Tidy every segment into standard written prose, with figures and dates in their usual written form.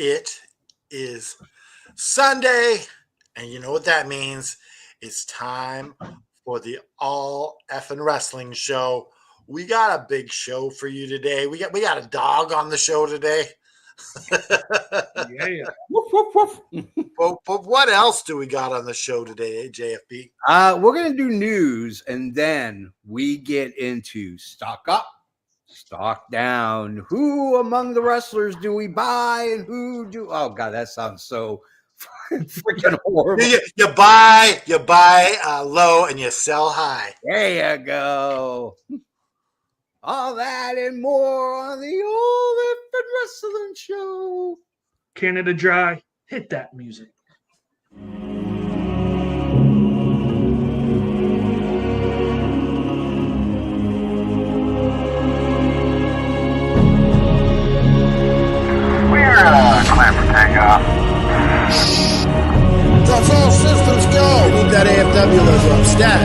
It is Sunday, and you know what that means. It's time for the All Effing Wrestling Show. We got a big show for you today. We got a dog on the show today. Yeah. Woof, woof, woof. But what else do we got on the show today, JFB? We're going to do news, and then we get into stock up, stock down. Who among the wrestlers do we buy, and who do? Oh God, that sounds so freaking horrible. You buy low and you sell high. There you go. All that and more on the All Effing Wrestling Show. Canada Dry, hit that music. We're clear for takeoff. That's all systems go. Need that AFW logo up stat.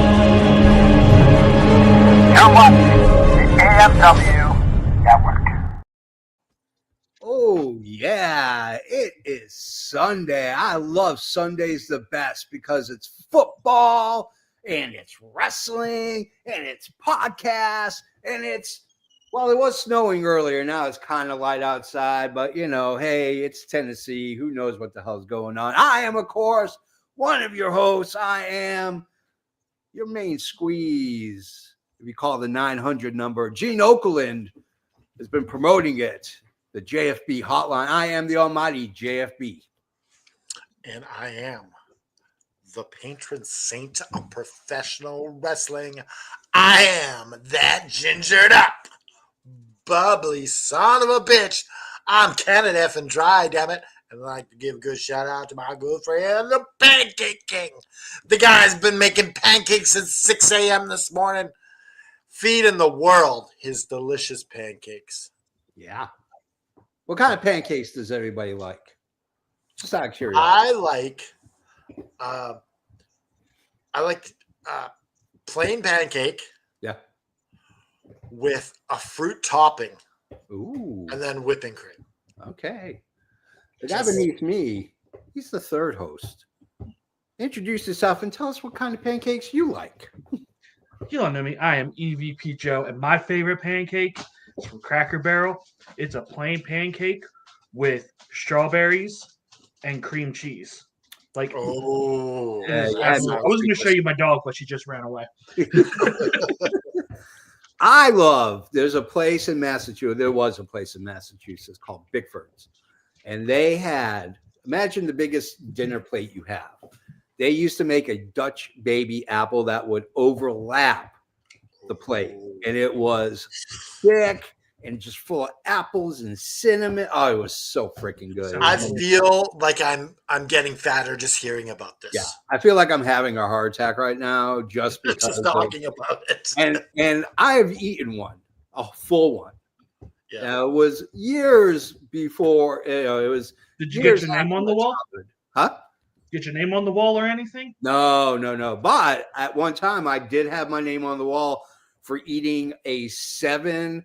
You're watching the AFW Network. Oh, yeah. It is Sunday. I love Sundays the best because it's football and it's wrestling and it's podcasts and it's, well, it was snowing earlier. Now it's kind of light outside, but you know, hey, it's Tennessee. Who knows what the hell's going on? I am, of course, one of your hosts. I am your main squeeze. If you call the 900 number, Gene Oakland has been promoting it. The JFB hotline. I am the almighty JFB. And I am the patron saint of professional wrestling. I am that gingered up, bubbly son of a bitch. I'm Canada effing Dry, damn it. And I'd like to give a good shout out to my good friend, the Pancake King. The guy's been making pancakes since 6 a.m. this morning, feeding the world his delicious pancakes. Yeah. What kind of pancakes does everybody like? Just out of curiosity. I like plain pancake. Yeah. With a fruit topping. Ooh. And then whipping cream. Okay. The guy beneath me, he's the third host. Introduce yourself and tell us what kind of pancakes you like. You don't know me. I am EVP Joe, and my favorite pancake is from Cracker Barrel. It's a plain pancake with strawberries and cream cheese. Like, oh, yeah, I was going to show you my dog, but she just ran away. I love, there's a place in Massachusetts, there was a place in Massachusetts called Bickford's. And they had, imagine the biggest dinner plate you have. They used to make a Dutch baby apple that would overlap the plate. And it was thick and just full of apples and cinnamon. Oh, it was so freaking good. I feel like I'm getting fatter just hearing about this. Yeah, I feel like I'm having a heart attack right now just because just talking about it. And I have eaten one, a full one. Yeah. It was years before. It was. Did you get your name on the wall? Huh? Get your name on the wall or anything? No. But at one time, I did have my name on the wall for eating a 7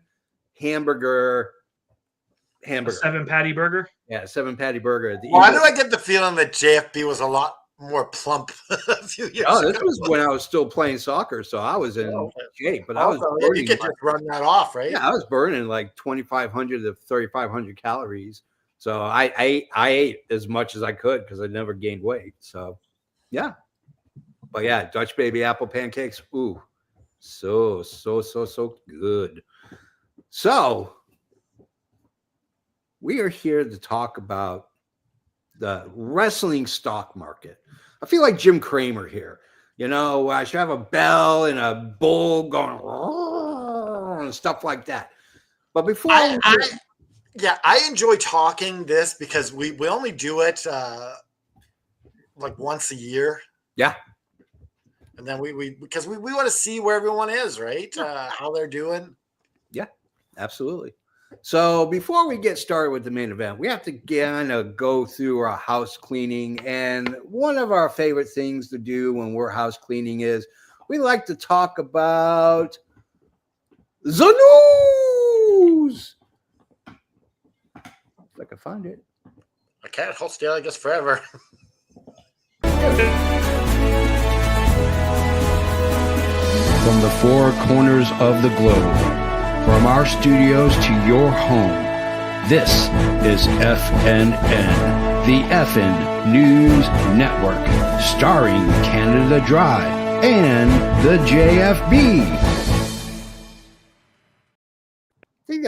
hamburger. A 7 patty burger? Yeah, 7 patty burger. Why do I get the feeling that JFB was a lot more plump a few years ago? This was when I was still playing soccer, so I was in shape. But I was you could just run that off, right? Yeah, I was burning like 2,500 to 3,500 calories. So I ate as much as I could because I never gained weight. So, yeah. But yeah, Dutch baby apple pancakes. Ooh, so good. So we are here to talk about the wrestling stock market. I feel like Jim Cramer here. You know, I should have a bell and a bull going and stuff like that. But before I enjoy talking this because we only do it like once a year. Yeah. And then we want to see where everyone is, right? How they're doing. Yeah, absolutely. So before we get started with the main event, we have to kind of go through our house cleaning. And one of our favorite things to do when we're house cleaning is we like to talk about the news. If I can find it. can't hold still, I guess, forever. From the four corners of the globe, from our studios to your home, this is FNN, the FN News Network, starring Canada Dry and the JFB. I think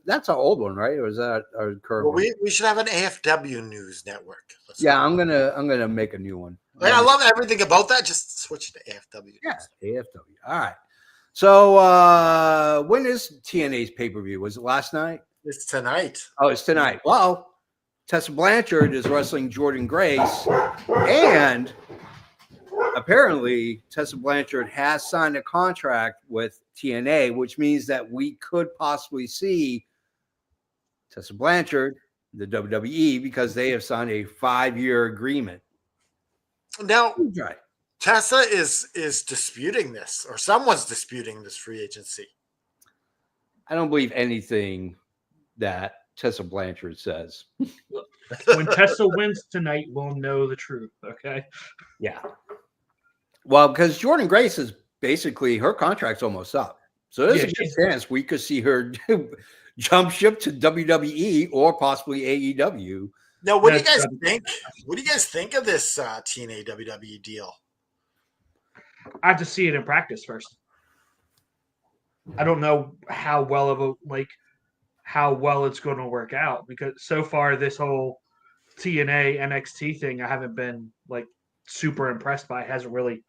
that's an old one, right? Or was that our current Well, one? we should have an AFW News Network. Yeah, I'm gonna make a new one. I love everything about that. Just switch to AFW. Yeah, AFW. All right. So when is TNA's pay-per-view? Was it last night? It's tonight. Oh, it's tonight. Well, Tessa Blanchard is wrestling Jordan Grace, and apparently Tessa Blanchard has signed a contract with TNA, which means that we could possibly see Tessa Blanchard, the WWE, because they have signed a 5-year agreement. Now, Right. Tessa is disputing this, or someone's disputing this free agency. I don't believe anything that Tessa Blanchard says. When Tessa wins tonight, we'll know the truth. Okay. Yeah. Well, because Jordan Grace is basically, her contract's almost up. So there's a good chance we could see her jump ship to WWE or possibly AEW. Now, what do you guys think? What do you guys think of this TNA WWE deal? I have to see it in practice first. I don't know how well it's going to work out, because so far this whole TNA NXT thing I haven't been like super impressed by. It hasn't really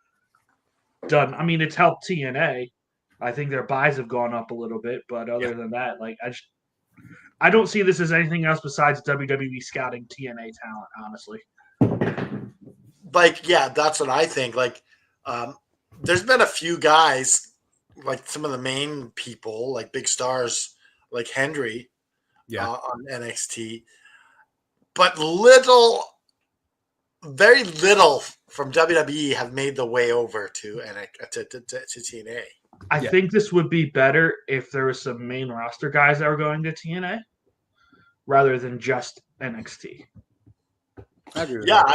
done. I mean, it's helped TNA. I think their buys have gone up a little bit, but other than that, like I don't see this as anything else besides WWE scouting TNA talent, honestly. Like, yeah, that's what I think. Like, there's been a few guys, like some of the main people, like big stars, like Hendry, on NXT, but very little from WWE have made the way over to TNA. I think this would be better if there was some main roster guys that were going to TNA rather than just NXT. I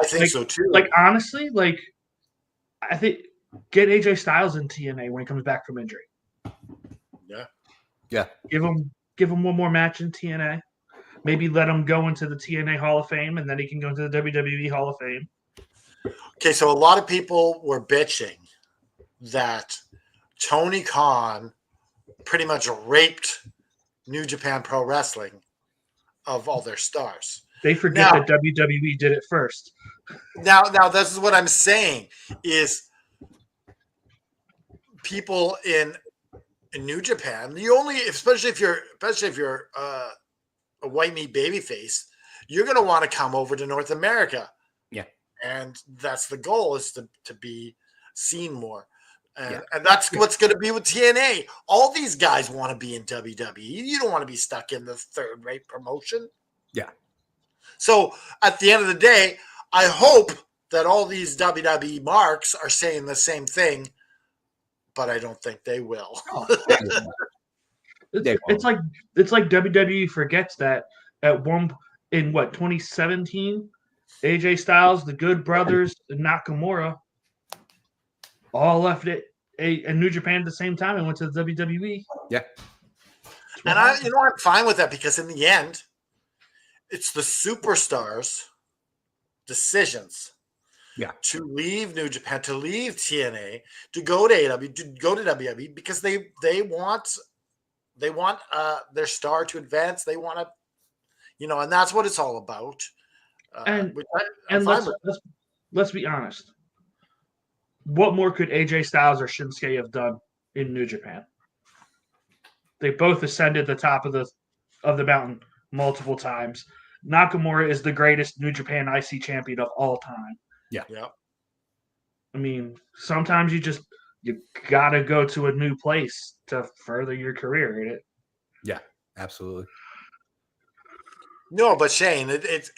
think so too. Like, honestly, like, I think get AJ Styles in TNA when he comes back from injury. Yeah. Give him one more match in TNA. Maybe let him go into the TNA Hall of Fame, and then he can go into the WWE Hall of Fame. Okay, so a lot of people were bitching that Tony Khan pretty much raped New Japan Pro Wrestling of all their stars. They forget that WWE did it first. Now, this is what I'm saying is people in New Japan, especially if you're a white meat babyface, you're going to want to come over to North America. Yeah. And that's the goal, is to be seen more. And that's what's going to be with TNA. All these guys want to be in WWE. You don't want to be stuck in the third-rate promotion. Yeah. So at the end of the day, I hope that all these WWE marks are saying the same thing, but I don't think they will. It's like WWE forgets that in 2017, AJ Styles, the Good Brothers, and Nakamura all left in New Japan at the same time and went to the WWE. Yeah. And I'm fine with that, because in the end, it's the superstars' decisions. Yeah. To leave New Japan, to leave TNA, to go to AEW, to go to WWE, because they want their star to advance. They want to, and that's what it's all about. Let's be honest. What more could AJ Styles or Shinsuke have done in New Japan? They both ascended the top of the mountain multiple times. Nakamura is the greatest New Japan IC champion of all time. Yeah. I mean, sometimes you gotta go to a new place to further your career. Yeah, absolutely. No, but Shane, it's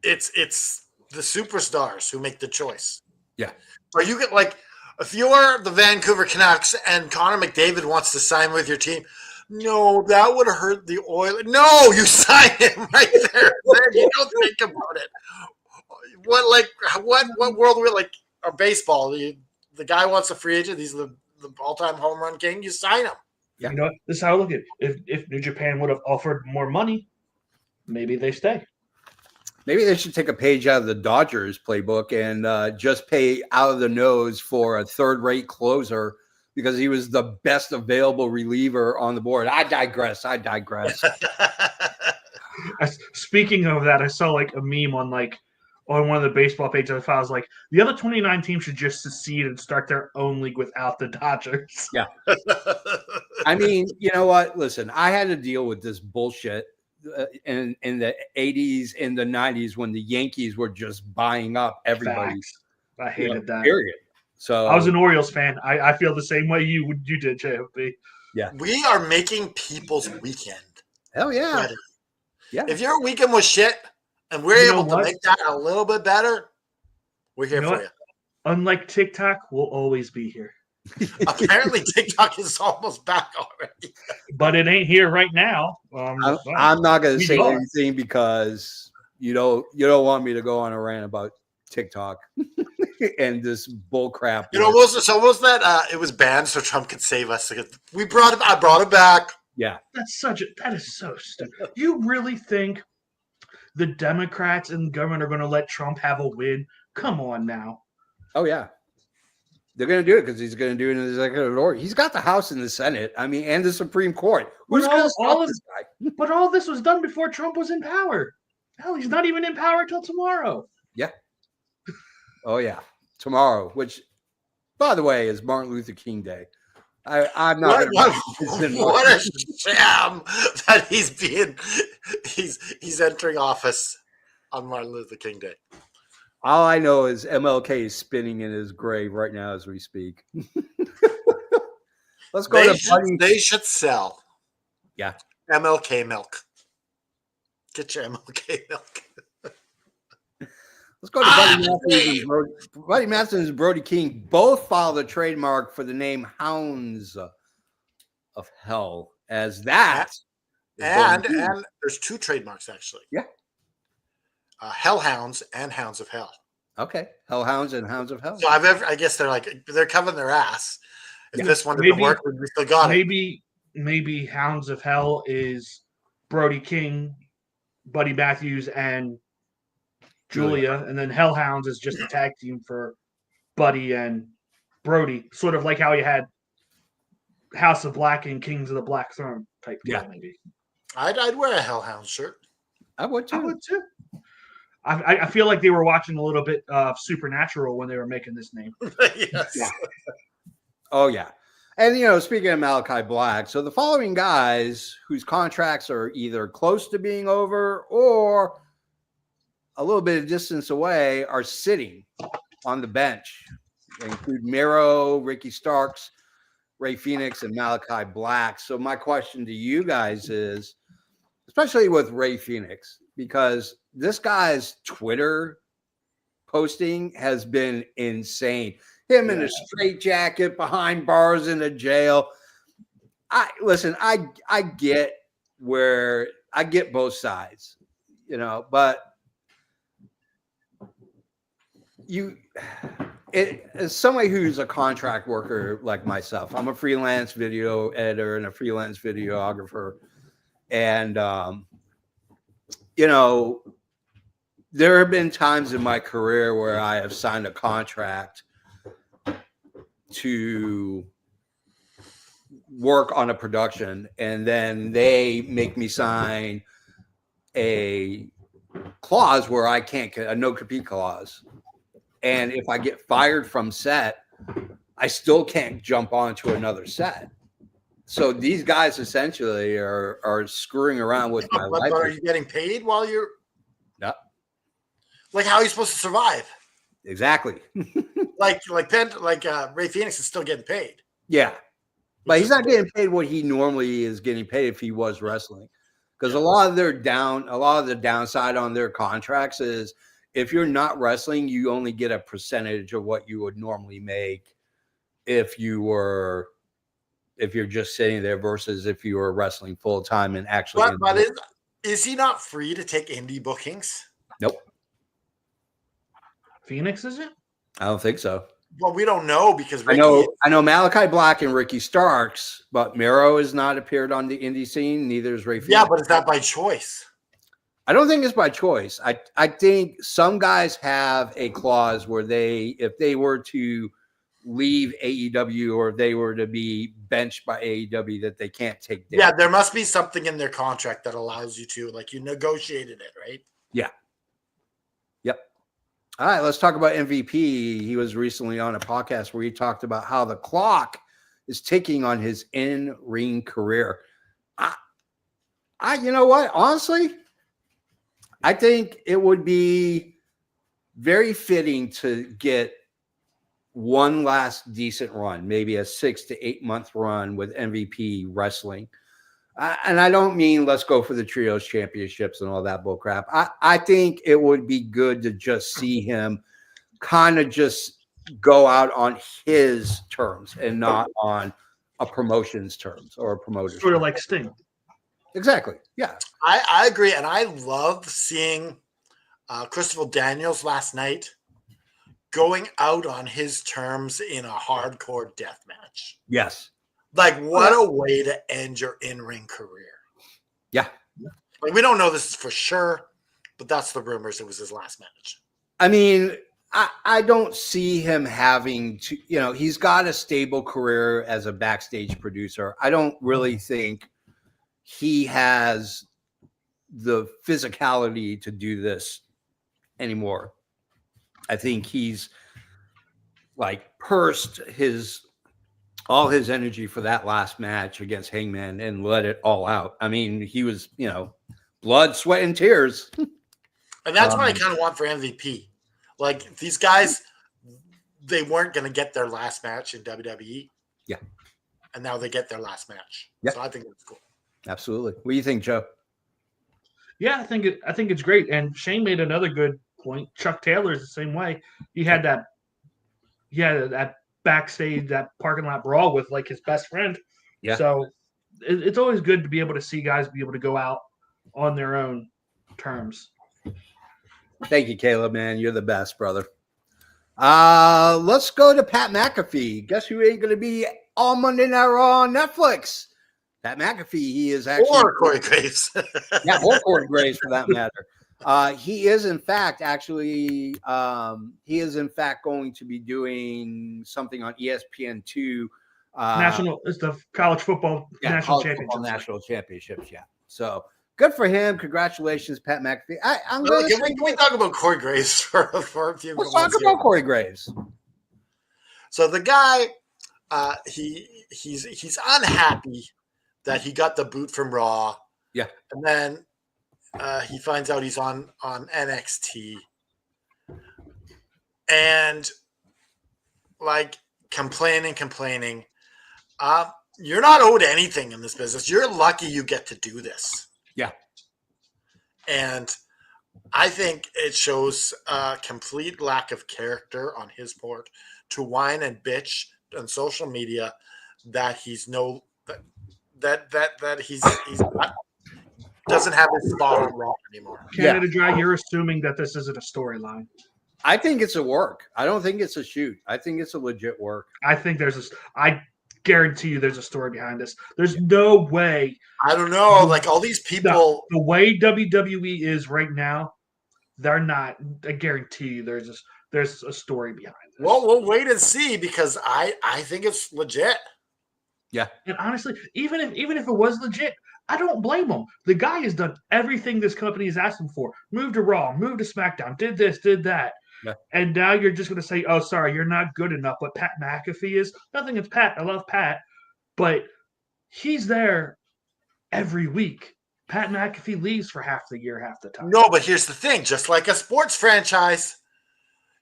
the superstars who make the choice. Yeah. Or you get, like, if you're the Vancouver Canucks and Connor McDavid wants to sign with your team, No, that would hurt the oil. No, you sign him right there. You don't think about it. What world we like? Or baseball? The guy wants a free agent. He's the all-time home run king. You sign him. Yeah. You know, this is how I look at it. If New Japan would have offered more money, maybe they stay. Maybe they should take a page out of the Dodgers playbook and just pay out of the nose for a third-rate closer because he was the best available reliever on the board. I digress. Speaking of that, I saw like a meme on one of the baseball pages. I was like, the other 29 teams should just secede and start their own league without the Dodgers. Yeah. I mean, you know what? Listen, I had to deal with this bullshit in the 80s and the 90s when the Yankees were just buying up everybody. Facts. I hated that. Period. So I was an Orioles fan. I feel the same way you did, JFB. Yeah. We are making people's weekend. Hell yeah. Better. Yeah. If your weekend was shit and we're able to make that a little bit better, we're here for you. Unlike TikTok, we'll always be here. Apparently, TikTok is almost back already. But it ain't here right now. I'm not going to say anything because you don't want me to go on a rant about TikTok and this bull crap. It almost that it was banned so Trump could save us. I brought it back. Yeah. That is so stupid. You really think the Democrats and the government are going to let Trump have a win? Come on now. Oh, yeah. They're going to do it because he's going to do it in the executive order. He's got the House and the Senate, and the Supreme Court. Who's going to stop this guy? But all this was done before Trump was in power. Hell, he's not even in power until tomorrow. Yeah. Oh, yeah. Tomorrow, which, by the way, is Martin Luther King Day. I'm not. What a sham that he's entering office on Martin Luther King Day. All I know is MLK is spinning in his grave right now as we speak. Let's go They should sell. Yeah. MLK milk. Get your MLK milk. Let's go to Buddy Matthews and Brody King both filed a trademark for the name Hounds of Hell. As that. And there's two trademarks, actually. Yeah. Hellhounds and Hounds of Hell. Okay. Hellhounds and Hounds of Hell. So I guess they're covering their ass. If this one didn't work, we still got it. Maybe Hounds of Hell is Brody King, Buddy Matthews, and Julia, and then Hellhounds is just a tag team for Buddy and Brody, sort of like how you had House of Black and Kings of the Black Throne type deal, maybe. I'd wear a Hellhound shirt. I would too. I feel like they were watching a little bit of Supernatural when they were making this name. Yes. Yeah. Oh, yeah. And, speaking of Malachi Black, so the following guys whose contracts are either close to being over or a little bit of distance away are sitting on the bench. They include Miro, Ricky Starks, Ray Phoenix, and Malachi Black. So my question to you guys is, especially with Ray Phoenix, because this guy's Twitter posting has been insane. Him in a straitjacket behind bars in a jail. I get both sides, but as somebody who's a contract worker like myself, I'm a freelance video editor and a freelance videographer. And, there have been times in my career where I have signed a contract to work on a production, and then they make me sign a clause where I can't get a no-compete clause. And if I get fired from set, I still can't jump onto another set. So these guys essentially are screwing around with my life. But are you getting paid while you're? No. Like, how are you supposed to survive? Exactly. like Ray Phoenix is still getting paid. Yeah, but he's not getting paid what he normally is getting paid if he was wrestling. Because a lot of the downside on their contracts is if you're not wrestling, you only get a percentage of what you would normally make if you were if you're just sitting there versus if you were wrestling full time and actually. But is he not free to take indie bookings? Nope, Phoenix, is it? I don't think so. Well, we don't know because Ricky. I know Malachi Black and Ricky Starks, but Miro has not appeared on the indie scene. Neither is Ray Phoenix. Yeah, but is that by choice? I don't think it's by choice. I think some guys have a clause where if they were to leave AEW or if they were to be benched by AEW, that they can't take down. Yeah, there must be something in their contract that allows you to, like you negotiated it, right? Yeah. Yep. All right, let's talk about MVP. He was recently on a podcast where he talked about how the clock is ticking on his in-ring career. You know what? Honestly, I think it would be very fitting to get one last decent run, maybe a 6 to 8 month run with MVP wrestling. And I don't mean let's go for the trios championships and all that bull crap. I think it would be good to just see him kind of just go out on his terms and not on a promotion's terms or a promoter's Sort of terms. like Sting. Exactly. Yeah. I agree, and I love seeing Christopher Daniels last night going out on his terms in a hardcore death match. Yes. Like, what a way to end your in-ring career. Yeah. Like, we don't know this is for sure, but that's the rumors. It was his last match. I mean, I don't see him having to, he's got a stable career as a backstage producer. I don't really think he has the physicality to do this anymore. I think he's like pursed all his energy for that last match against Hangman and let it all out. I mean, he was, blood, sweat, and tears. And that's what I kind of want for MVP. Like, these guys, they weren't going to get their last match in WWE. Yeah. And now they get their last match. Yeah. So I think it's cool. Absolutely. What do you think, Joe? Yeah, I think it's great. And Shane made another good point. Chuck Taylor is the same way. He had that backstage, that parking lot brawl with like his best friend. Yeah. So it's always good to be able to see guys be able to go out on their own terms. Thank you, Caleb, man. You're the best, brother. Let's go to Pat McAfee. Guess who ain't going to be all Monday Night Raw on Netflix? Pat McAfee. He is actually Or Corey Graves. yeah, or Corey Graves for that matter. He is in fact going to be doing something on ESPN2. It's the college football national championship. National championships, yeah. So good for him. Congratulations, Pat McAfee. Can we talk about Corey Graves for a few Let's minutes? talk about Corey Graves. So the guy, he's unhappy that he got the boot from Raw. Yeah. And then he finds out he's on NXT. And like complaining. You're not owed anything in this business. You're lucky you get to do this. Yeah. And I think it shows a complete lack of character on his part to whine and bitch on social media that he's not, doesn't have his spot on Raw anymore. Canada Dry, you're assuming that this isn't a storyline. I think it's a work. I don't think it's a shoot. I think it's a legit work. I think I guarantee you there's a story behind this. There's no way. I don't know. Like all these people. The way WWE is right now, they're not. I guarantee you there's a story behind this. Well, we'll wait and see because I think it's legit. Yeah. And honestly, even if it was legit, I don't blame him. The guy has done everything this company has asked him for. Moved to Raw, moved to SmackDown, did this, did that. Yeah. And now you're just going to say, oh, sorry, you're not good enough. But Pat McAfee is. Nothing against Pat. I love Pat. But he's there every week. Pat McAfee leaves for half the year, half the time. No, but here's the thing. Just like a sports franchise,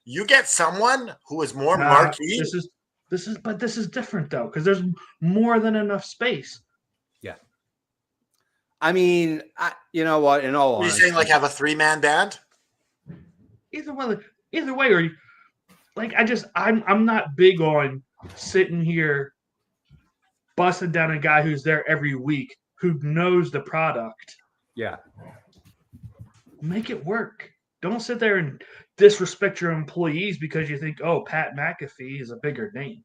you get someone who is more marquee. This is different, though, because there's more than enough space. Yeah. I mean, you know what? In all honesty, you're saying like have a 3-man band? Either way, or like I'm not big on sitting here busting down a guy who's there every week, who knows the product. Yeah. Make it work. Don't sit there and disrespect your employees because you think, oh, Pat McAfee is a bigger name.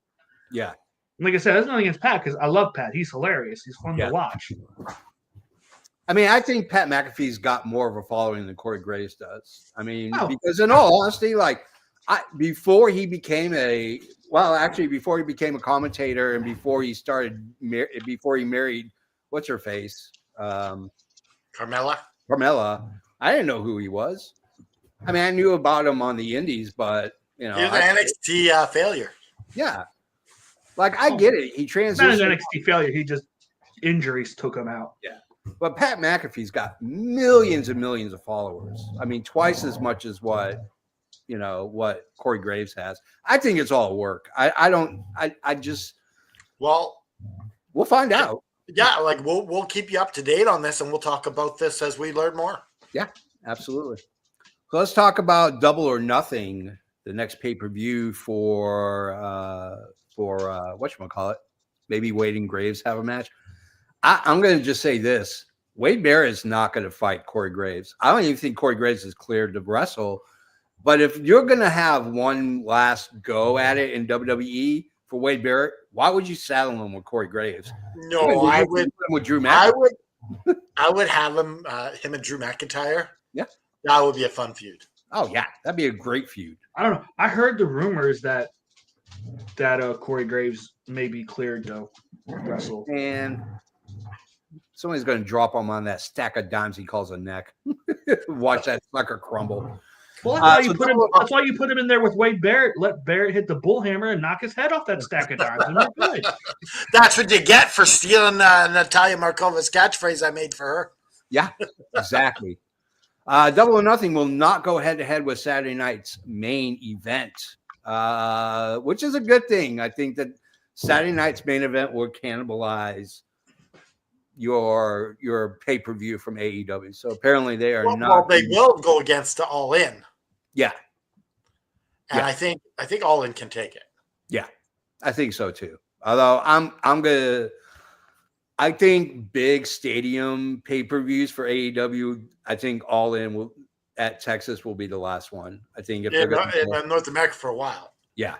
Yeah. Like I said, there's nothing against Pat because I love Pat. He's hilarious. He's fun Yeah. to watch. I mean, I think Pat McAfee's got more of a following than Corey Graves does. I mean, Oh. because in all honesty, like before he became a commentator and before he married, what's her face? Carmella. I didn't know who he was. I mean, I knew about him on the indies, but He was an NXT failure. yeah. Like, I get it. He It's not an transitioned. NXT failure. He just injuries took him out. But Pat McAfee's got millions and millions of followers. I mean, twice as much as what Corey Graves has. I think it's all work. Well, We'll find out. yeah, like we'll keep you up to date on this, and we'll talk about this as we learn more. Absolutely. So let's talk about Double or Nothing, the next pay-per-view for whatchamacallit. Maybe Wade and Graves have a match. I'm going to just say this. Wade Barrett is not going to fight Corey Graves. I don't even think Corey Graves is cleared to wrestle. But if you're going to have one last go at it in WWE for Wade Barrett, why would you saddle him with Corey Graves? No, I would. With Drew McIntyre. I would have him and Drew McIntyre. Yeah. That would be a fun feud. Oh, yeah. That'd be a great feud. I don't know. I heard the rumors that Corey Graves may be cleared to wrestle. And somebody's going to drop him on that stack of dimes he calls a neck. Watch that sucker crumble. Well, that's why you put him in there with Wade Barrett. Let Barrett hit the bullhammer and knock his head off that stack of dimes. And we're good. That's what you get for stealing Natalia Markova's catchphrase I made for her. Yeah, exactly. Double or Nothing will not go head-to-head with Saturday night's main event, which is a good thing. I think that Saturday night's main event will cannibalize your pay-per-view from AEW. So apparently they are not. Well, they will go against All In. Yeah. And Yeah. I think All In can take it. Yeah, I think so too. Although I think big stadium pay-per-views for AEW, I think All In at Texas will be the last one. I think if they're in North America for a while. yeah.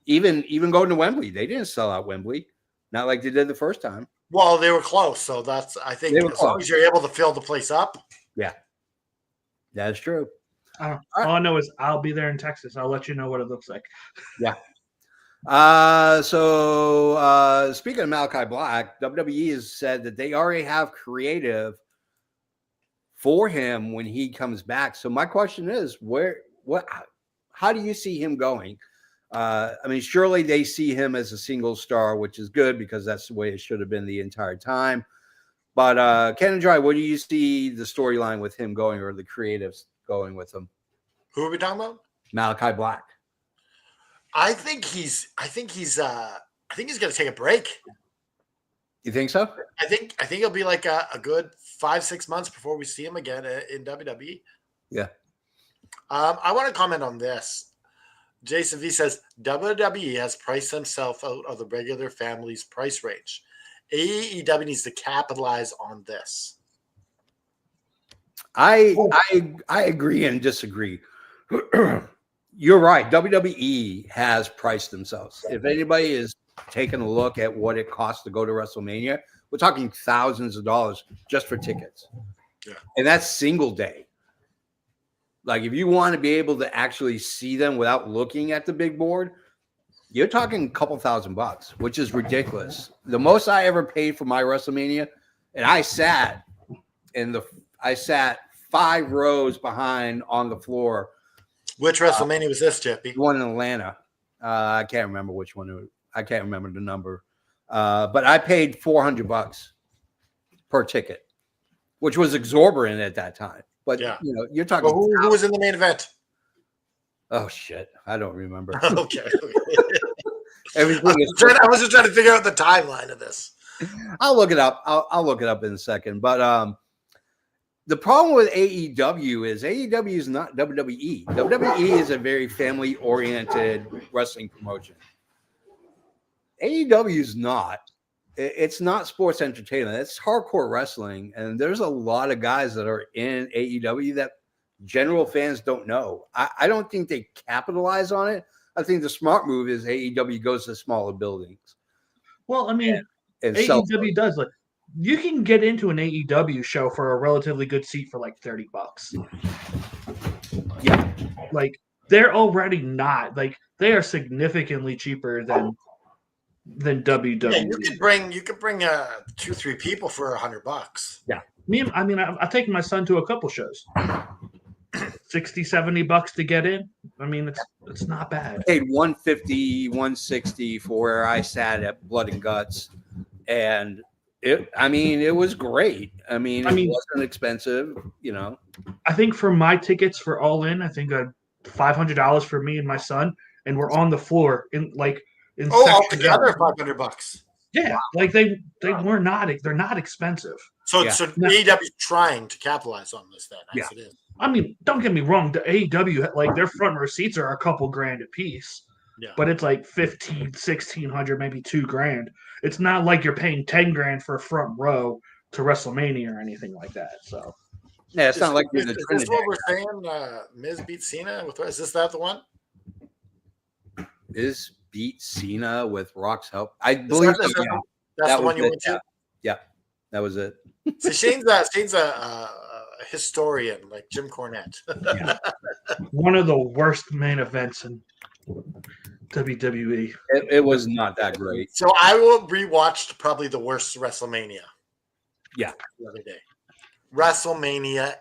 Even going to Wembley, they didn't sell out Wembley, not like they did the first time. Well, they were close, so I think as long as you're able to fill the place up. Yeah, that's true. All I know is I'll be there in Texas. I'll let you know what it looks like. Yeah. So speaking of Malachi Black, WWE has said that they already have creative for him when he comes back. So my question is, how do you see him going? I mean, surely they see him as a single star, which is good because that's the way it should have been the entire time. But Ken and Dry, what do you see the storyline with him going, or the creatives going with him? Who are we talking about? Malachi Black. I think he's going to take a break. You think so? I think it'll be like a good 5-6 months before we see him again in WWE. Yeah. I want to comment on this. Jason V says WWE has priced themselves out of the regular family's price range. AEW needs to capitalize on this. I agree and disagree. You're right. WWE has priced themselves. If anybody is taking a look at what it costs to go to WrestleMania, we're talking thousands of dollars just for tickets. Yeah. And that's single day. Like, if you want to be able to actually see them without looking at the big board, you're talking a couple $1,000, which is ridiculous. The most I ever paid for my WrestleMania, and I sat 5 rows behind on the floor. Which WrestleMania was this, Chippy? One in Atlanta. I can't remember which one. I can't remember the number. But I paid $400 per ticket, which was exorbitant at that time. But yeah, you're talking. Well, who was in the main event? Oh shit, I don't remember. Okay. Everything I was just trying to figure out the timeline of this. I'll look it up. I'll look it up in a second. But the problem with AEW is not WWE. WWE is a very family-oriented wrestling promotion. AEW is not. it's not sports entertainment. It's hardcore wrestling, and there's a lot of guys that are in AEW that general fans don't know. I don't think they capitalize on it. I think the smart move is AEW goes to smaller buildings Well, I mean, and AEW does like you can get into an AEW show for a relatively good seat for like $30. Yeah, Like they're already not like they are significantly cheaper than WWE. Yeah, you could bring 2-3 people for $100. I've taken my son to a couple shows. $60-$70 to get in. I mean, it's not bad. paid $150, $160 for where I sat at Blood and Guts, and it was great. It wasn't expensive, I think for my tickets for all in, I think $500 for me and my son, and we're on the floor in Altogether $500. Yeah, like they're not expensive. So Yeah. AEW's trying to capitalize on this then, as it is. I mean, don't get me wrong. The AEW, like their front row seats are a couple grand a piece, but it's like 1,500, 1,600, maybe $2,000. It's not like you're paying 10 grand for a front row to WrestleMania or anything like that. So yeah, it's not like is this what we're saying? Miz beat Cena is this the one? Miz beat Cena with Rock's help. I believe that's the one you went to. Yeah, that was it. So Shane's a historian like Jim Cornette. one of the worst main events in WWE. It was not that great. So I will rewatched probably the worst WrestleMania. Yeah, the other day. WrestleMania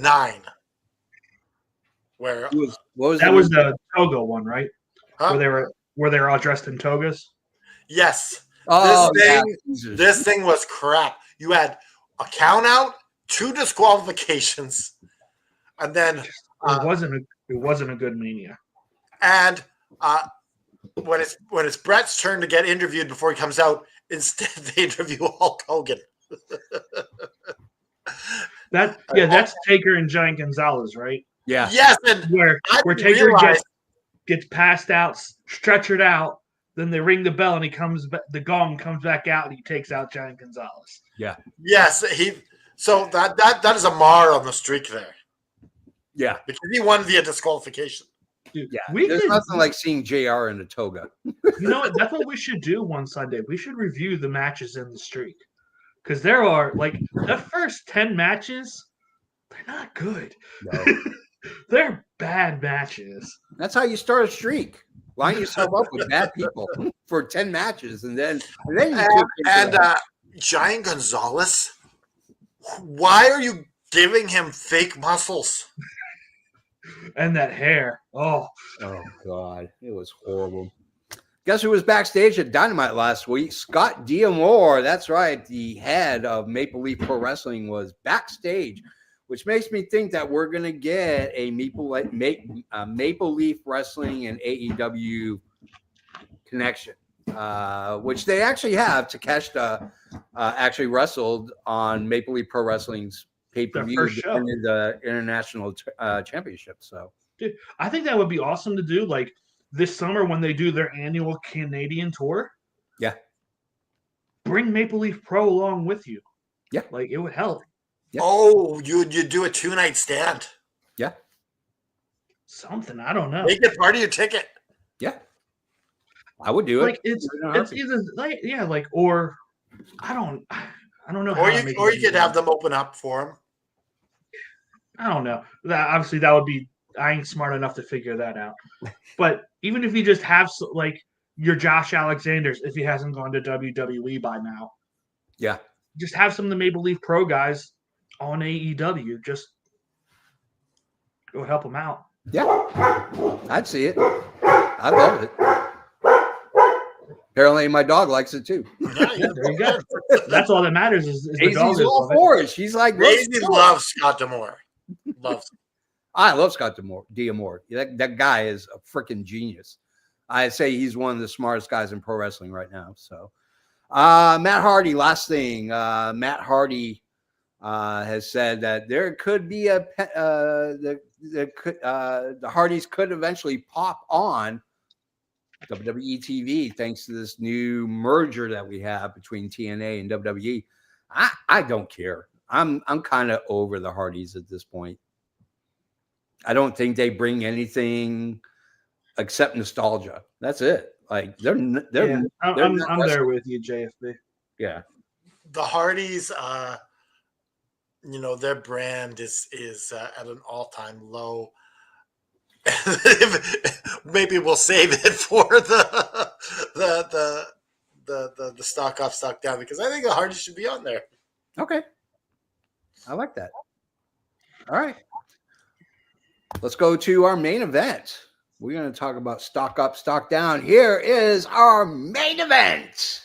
9. Where that was the Toga one, right? Huh? Where they were all dressed in togas. Yes. Oh, this thing was crap. You had a count out, 2 disqualifications, and then it wasn't a good Mania. And when it's Brett's turn to get interviewed before he comes out, instead they interview Hulk Hogan. That's Taker and Giant Gonzalez, right? Yeah. Yes, and where Taker gets passed out, stretchered out, then they ring the bell and the gong comes back out and he takes out Giant Gonzalez. Yeah. Yes, so that is a mar on the streak there. Yeah. Because he won via disqualification. Dude, yeah. There's nothing like seeing JR in a toga. You know what? That's what we should do one Sunday. We should review the matches in the streak. Because there are the first 10 matches, they're not good. No. They're bad matches. That's how you start a streak. Line yourself up with bad people for 10 matches, and then Giant Gonzalez. Why are you giving him fake muscles? And that hair. Oh God, it was horrible. Guess who was backstage at Dynamite last week? Scott D'Amore. That's right. The head of Maple Leaf Pro Wrestling was backstage, which makes me think that we're going to get a Maple Leaf Wrestling and AEW connection, which they actually have. Takeshita actually wrestled on Maple Leaf Pro Wrestling's pay-per-view in the International Championship. So, dude, I think that would be awesome to do this summer when they do their annual Canadian tour. Yeah. Bring Maple Leaf Pro along with you. Yeah. It would help. Yeah. Oh, you do a 2-night stand. Yeah. Something. I don't know. Make it part of your ticket. Yeah. I would do it. It's either or I don't know. Or you could have them open up for him. I don't know. Obviously, that would be. I ain't smart enough to figure that out. But even if you just have your Josh Alexander's, if he hasn't gone to WWE by now, yeah, just have some of the Maple Leaf Pro guys on AEW. Just go help them out. Yeah, I'd see it. I love it. Apparently, my dog likes it too. Yeah, there you go. That's all that matters. Is the dog all for it. She's like, Daisy loves Scott D'Amore. Loves him. I love Scott D'Amore. That guy is a freaking genius. I'd say he's one of the smartest guys in pro wrestling right now. So, Matt Hardy. Last thing, Matt Hardy has said that there could be the Hardys could eventually pop on WWE TV, thanks to this new merger that we have between TNA and WWE. I don't care. I'm kind of over the Hardys at this point. I don't think they bring anything except nostalgia. That's it. Like they're I'm not there with you, JFB. yeah. The Hardys, their brand is at an all-time low. Maybe we'll save it for the stock up, stock down, because I think the Hardys should be on there. Okay. I like that. All right. Let's go to our main event. We're going to talk about stock up, stock down. Here is our main event.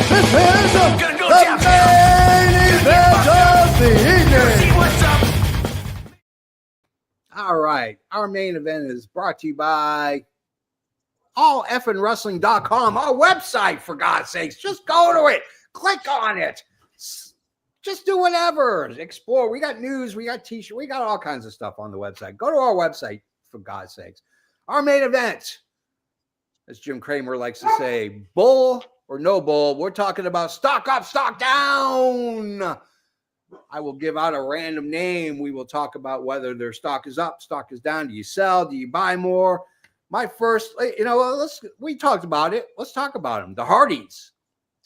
This is the main event of the evening. All right. Our main event is brought to you by alleffingwrestling.com, our website, for God's sakes. Just go to it. Click on it. Just do whatever. Explore. We got news. We got t-shirts. We got all kinds of stuff on the website. Go to our website, for God's sakes. Our main event, as Jim Cramer likes to say, bull or no bull, we're talking about stock up, stock down. I will give out a random name. We will talk about whether their stock is up, stock is down. Do you sell? Do you buy more? My first, we talked about it. Let's talk about them. The Hardys,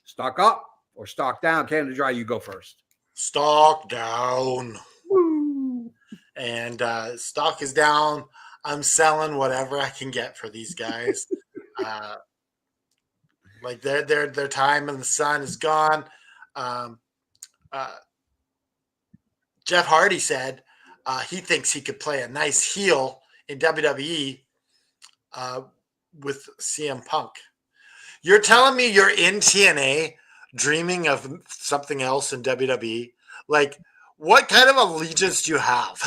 stock up or stock down? Canada Dry, you go first. Stock down. Woo. And stock is down. I'm selling whatever I can get for these guys. Like their time in the sun is gone. Jeff Hardy said he thinks he could play a nice heel in WWE with CM Punk. You're telling me you're in TNA dreaming of something else in WWE? Like, what kind of allegiance do you have?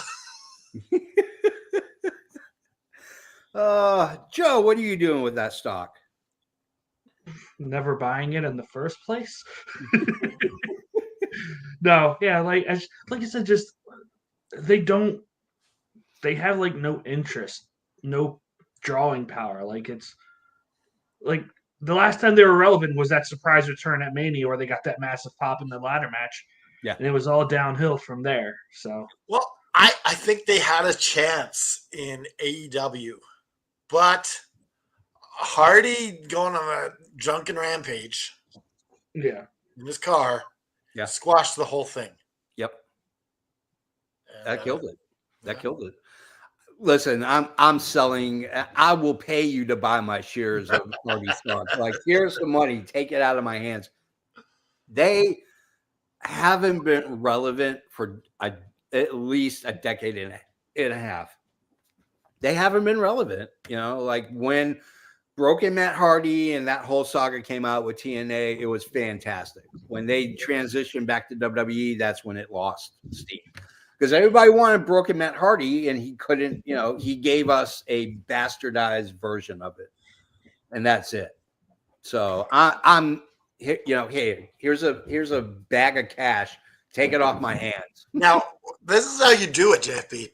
Joe, what are you doing with that stock? Never buying it in the first place. No, yeah, like I said, just they have like no interest, no drawing power. Like it's like the last time they were relevant was that surprise return at Mania where they got that massive pop in the ladder match. Yeah. And it was all downhill from there. So Well, I think they had a chance in AEW, but Hardy going on a drunken rampage yeah. in his car, Yeah. squashed the whole thing. Yep. And, That killed it. Killed it. Listen, I'm selling. I will pay you to buy my shares of Hardy stock. Like, here's the money. Take it out of my hands. They haven't been relevant for at least a decade and a half. They haven't been relevant. Like when Broken Matt Hardy and that whole saga came out with TNA, it was fantastic. When they transitioned back to WWE, that's when it lost steam. Because everybody wanted Broken Matt Hardy, and he couldn't, he gave us a bastardized version of it. And that's it. So I'm hey, here's a bag of cash. Take it off my hands. Now, this is how you do it, JFB.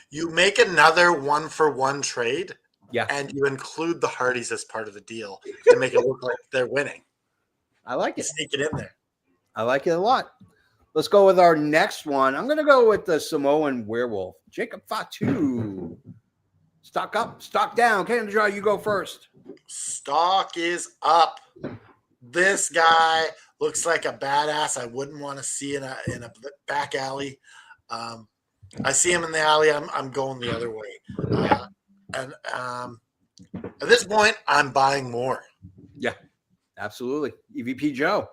You make another 1-for-1 trade, Yeah. and you include the Hardys as part of the deal to make it look like they're winning. I like You it. sneak it in there. I like it a lot. Let's go with our next one. I'm going to go with the Samoan Werewolf, Jacob Fatu. Stock up, stock down. Canada Dry, you go first. Stock is up. This guy looks like a badass I wouldn't want to see in a back alley. I see him in the alley. I'm going the other way. And at this point, I'm buying more. Yeah, absolutely. EVP Joe.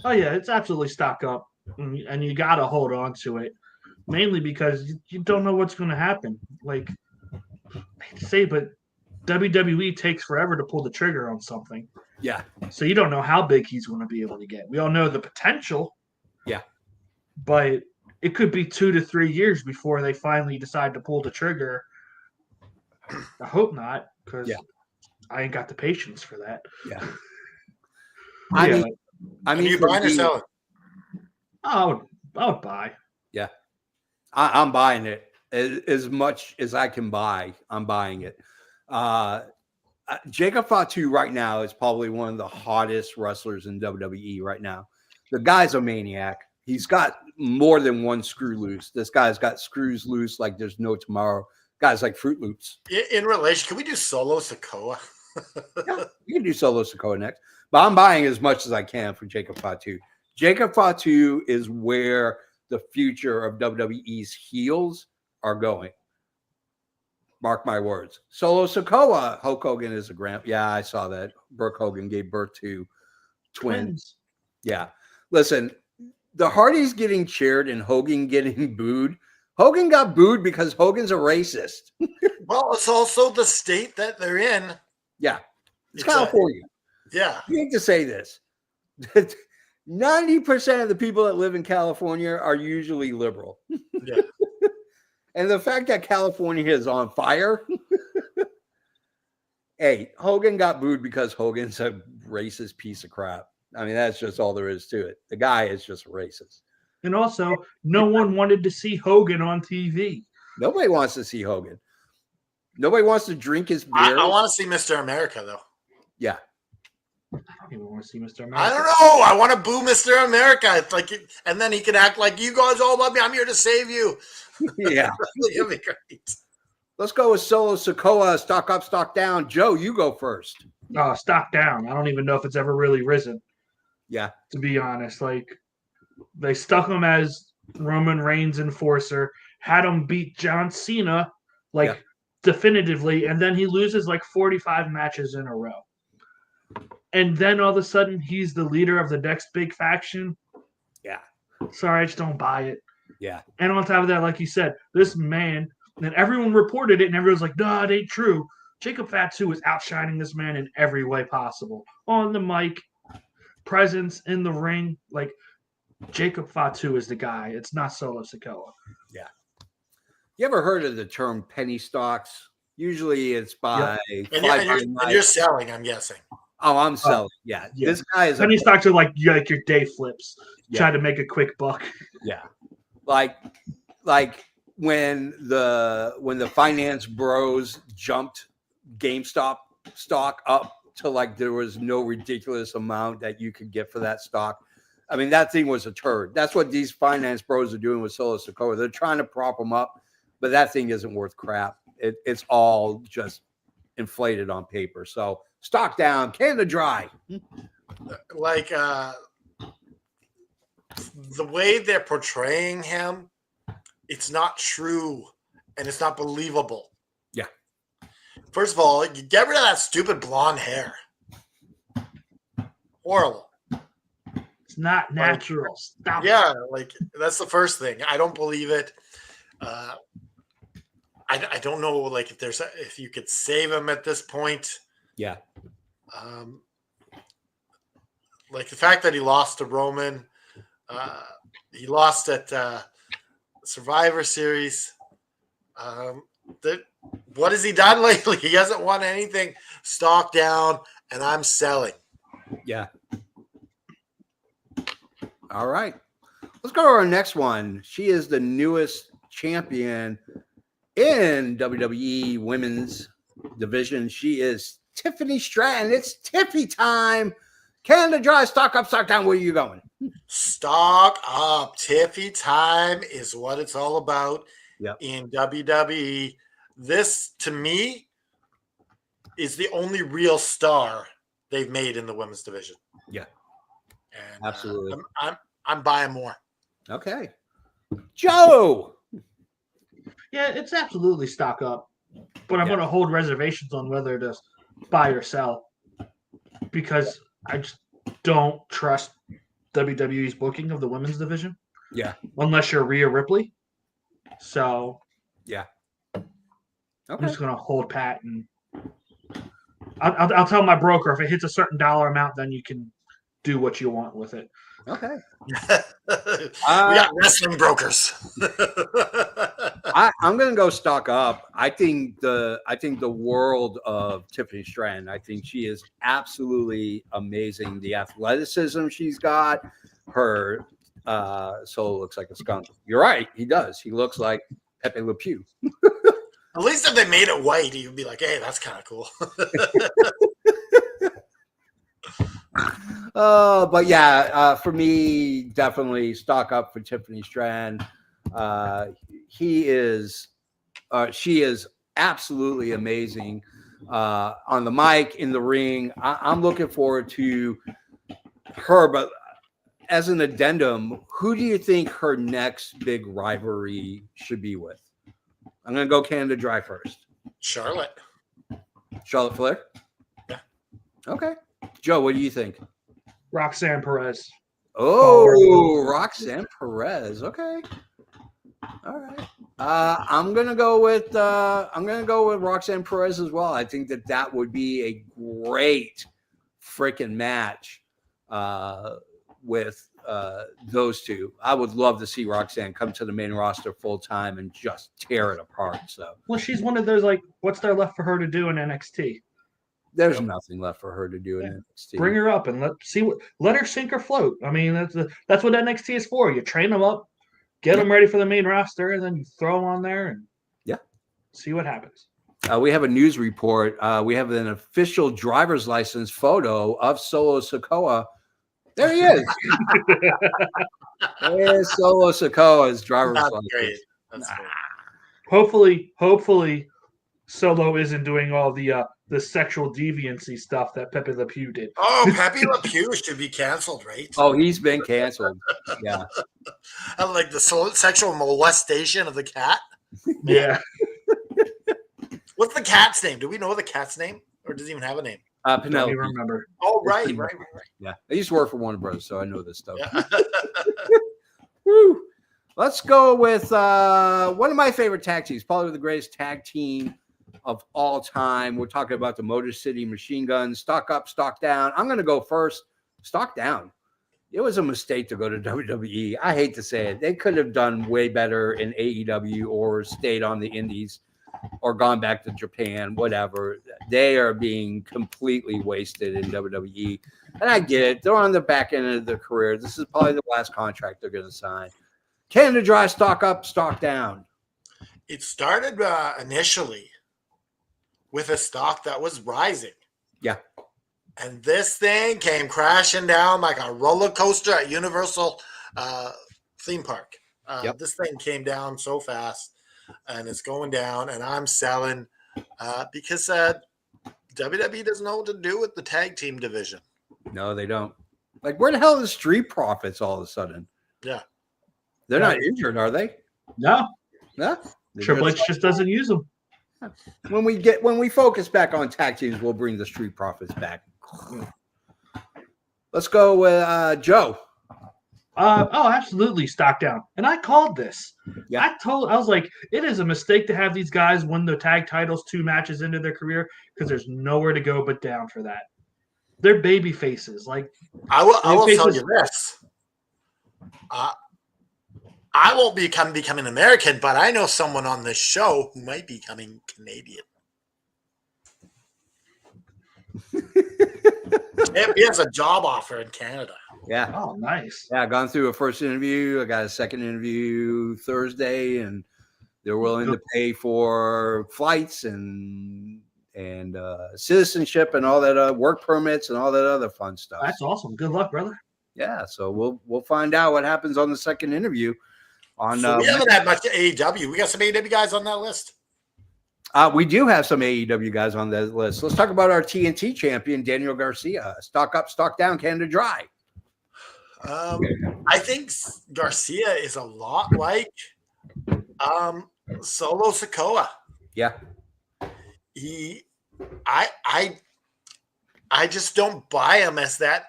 Oh yeah, it's absolutely stock up, and you got to hold on to it, mainly because you don't know what's going to happen. Like I hate to say, but WWE takes forever to pull the trigger on something. Yeah. So you don't know how big he's going to be able to get. We all know the potential. Yeah. But it could be 2 to 3 years before they finally decide to pull the trigger. I hope not, because I ain't got the patience for that. Yeah. I Yeah, mean, like, I Are mean, you for buying or me, selling? I would buy. yeah, I'm buying it as much as I can buy. I'm buying it. Jacob Fatu right now is probably one of the hottest wrestlers in WWE right now. The guy's a maniac. He's got more than one screw loose. This guy's got screws loose like there's no tomorrow. Guys like Fruit Loops. In relation, can we do Solo Sokoa? Yeah, you can do Solo Sokoa next. But I'm buying as much as I can for Jacob Fatu. Jacob Fatu is where the future of WWE's heels are going. Mark my words. Solo Sokoa, Hulk Hogan is a grand. Yeah, I saw that. Brooke Hogan gave birth to twins. Yeah. Listen, the Hardys getting cheered and Hogan getting booed. Hogan got booed because Hogan's a racist. Well, it's also the state that they're in. Yeah. It's It's California. Yeah. You hate to say this. 90% of the people that live in California are usually liberal. Yeah. And the fact that California is on fire. Hey, Hogan got booed because Hogan's a racist piece of crap. I mean, that's just all there is to it. The guy is just racist. And also, no one wanted to see Hogan on TV. Nobody wants to see Hogan. Nobody wants to drink his I beer. want to see Mr. America, though. Yeah. I don't even want to see Mr. America. I don't know. I want to boo Mr. America. It's like, and then he can act like, you guys all love me. I'm here to save you. Yeah. It'll be great. Let's go with Solo Sokoa. Stock up, stock down. Joe, you go first. Stock down. I don't even know if it's ever really risen. Yeah. To be honest, like they stuck him as Roman Reigns enforcer, had him beat John Cena, definitively, and then he loses like 45 matches in a row. And then all of a sudden, he's the leader of the next big faction. Yeah. Sorry, I just don't buy it. Yeah. And on top of that, like you said, this man, and everyone reported it, and everyone's like, no, it ain't true. Jacob Fatu is outshining this man in every way possible. On the mic, presence in the ring. Like, Jacob Fatu is the guy. It's not Solo Sokoa. Yeah. You ever heard of the term penny stocks? Usually it's by And you're selling, I'm guessing. Oh, I'm selling. Yeah. This guy is penny stocks are like your day flips. Yeah. Try to make a quick buck. Yeah. Like when the finance bros jumped GameStop stock up to like there was no ridiculous amount that you could get for that stock. I mean, that thing was a turd. That's what these finance bros are doing with Solo Sokoa. They're trying to prop him up, but that thing isn't worth crap. It's all just inflated on paper. So stock down, Canada Dry. Like the way they're portraying him, it's not true and it's not believable. Yeah. First of all, you get rid of that stupid blonde hair. Horrible. It's not natural. Stop. Yeah, like that's the first thing. I don't believe it. I don't know, like if you could save him at this point. Yeah. Like the fact that he lost to Roman, he lost at Survivor Series. What has he done lately? He hasn't won anything. Stock down, and I'm selling. Yeah. All right. Let's go to our next one. She is the newest champion in WWE Women's Division. She is Tiffany Stratton. It's Tiffy time. Canada Dry, stock up, stock down. Where are you going? Stock up. Tiffy time is what it's all about in WWE. This, to me, is the only real star they've made in the women's division. Yeah. And absolutely. I'm buying more. Okay. Joe. Yeah, it's absolutely stock up. But I'm going to hold reservations on whether to buy or sell because I just don't trust WWE's booking of the women's division. Yeah. Unless you're Rhea Ripley. So, yeah. Okay. I'm just going to hold pat and I'll tell my broker if it hits a certain dollar amount, then you can do what you want with it. Okay. We got wrestling brokers. I'm going to go stock up. I think the world of Tiffany Stratton. I think she is absolutely amazing. The athleticism she's got, her soul looks like a skunk. You're right. He does. He looks like Pepe Le Pew. At least if they made it white, you'd be like, hey, that's kind of cool. But yeah, for me, definitely stock up for Tiffany Stratton. She is absolutely amazing on the mic, in the ring. I'm looking forward to her. But as an addendum, who do you think her next big rivalry should be with? I'm going to go Canada Dry first. Charlotte Flair? Yeah. Okay. Joe, what do you think? Roxanne Perez. Oh, Roxanne Perez. Okay. All right. I'm gonna go with Roxanne Perez as well. I think that would be a great freaking match with those two. I would love to see Roxanne come to the main roster full time and just tear it apart. So, well, she's one of those, like, what's there left for her to do in NXT? there's nothing left for her to do in NXT. Bring her up and let her sink or float. I mean, that's what NXT is for. You train them up, get them ready for the main roster, and then you throw them on there and see what happens. We have a news report. We have an official driver's license photo of Solo Sikoa. There he is. There's Solo Sikoa's driver's That's license. great. That's great. Hopefully, Solo isn't doing all the sexual deviancy stuff that Pepe Le Pew did. Oh, Pepe Le Pew should be canceled, right? Oh, he's been canceled. Yeah. And like the sexual molestation of the cat. Yeah. What's the cat's name? Do we know the cat's name, or does it even have a name? Don't Penelope. even remember. Oh, right. Yeah. I used to work for Warner Brothers, so I know this stuff. Yeah. Woo. Let's go with one of my favorite tag teams, probably the greatest tag team of all time. We're talking about the Motor City Machine Guns. Stock up, stock down. I'm going to go first. Stock down. It was a mistake to go to WWE. I hate to say it. They could have done way better in AEW or stayed on the indies or gone back to Japan, whatever. They are being completely wasted in WWE. And I get it. They're on the back end of their career. This is probably the last contract they're going to sign. Canada Dry, stock up, stock down. It started initially with a stock that was rising. Yeah. And this thing came crashing down like a roller coaster at Universal theme park. This thing came down so fast, and it's going down, and I'm selling because WWE doesn't know what to do with the tag team division. No, they don't. Like, where the hell are the Street Profits all of a sudden? Yeah. They're not injured, are they? No. No. Triple H just doesn't use them. When we focus back on tag teams, we'll bring the Street Profits back. Let's go with Joe. Absolutely, stock down. And I called this. Yeah. I was like, it is a mistake to have these guys win the tag titles 2 matches into their career because there's nowhere to go but down for that. They're baby faces. Like, I will tell you this. I won't become an American, but I know someone on this show who might be becoming Canadian. He has a job offer in Canada. Yeah. Oh, nice. Yeah, I gone through a first interview. I got a second interview Thursday, and they're willing to pay for flights and citizenship and all that work permits and all that other fun stuff. That's awesome. Good luck, brother. Yeah, so we'll find out what happens on the second interview. So we haven't had much AEW. We got some AEW guys on that list. We do have some AEW guys on that list. Let's talk about our TNT champion, Daniel Garcia. Stock up, stock down, Canada Dry. I think Garcia is a lot like Solo Sikoa. Yeah. I just don't buy him as that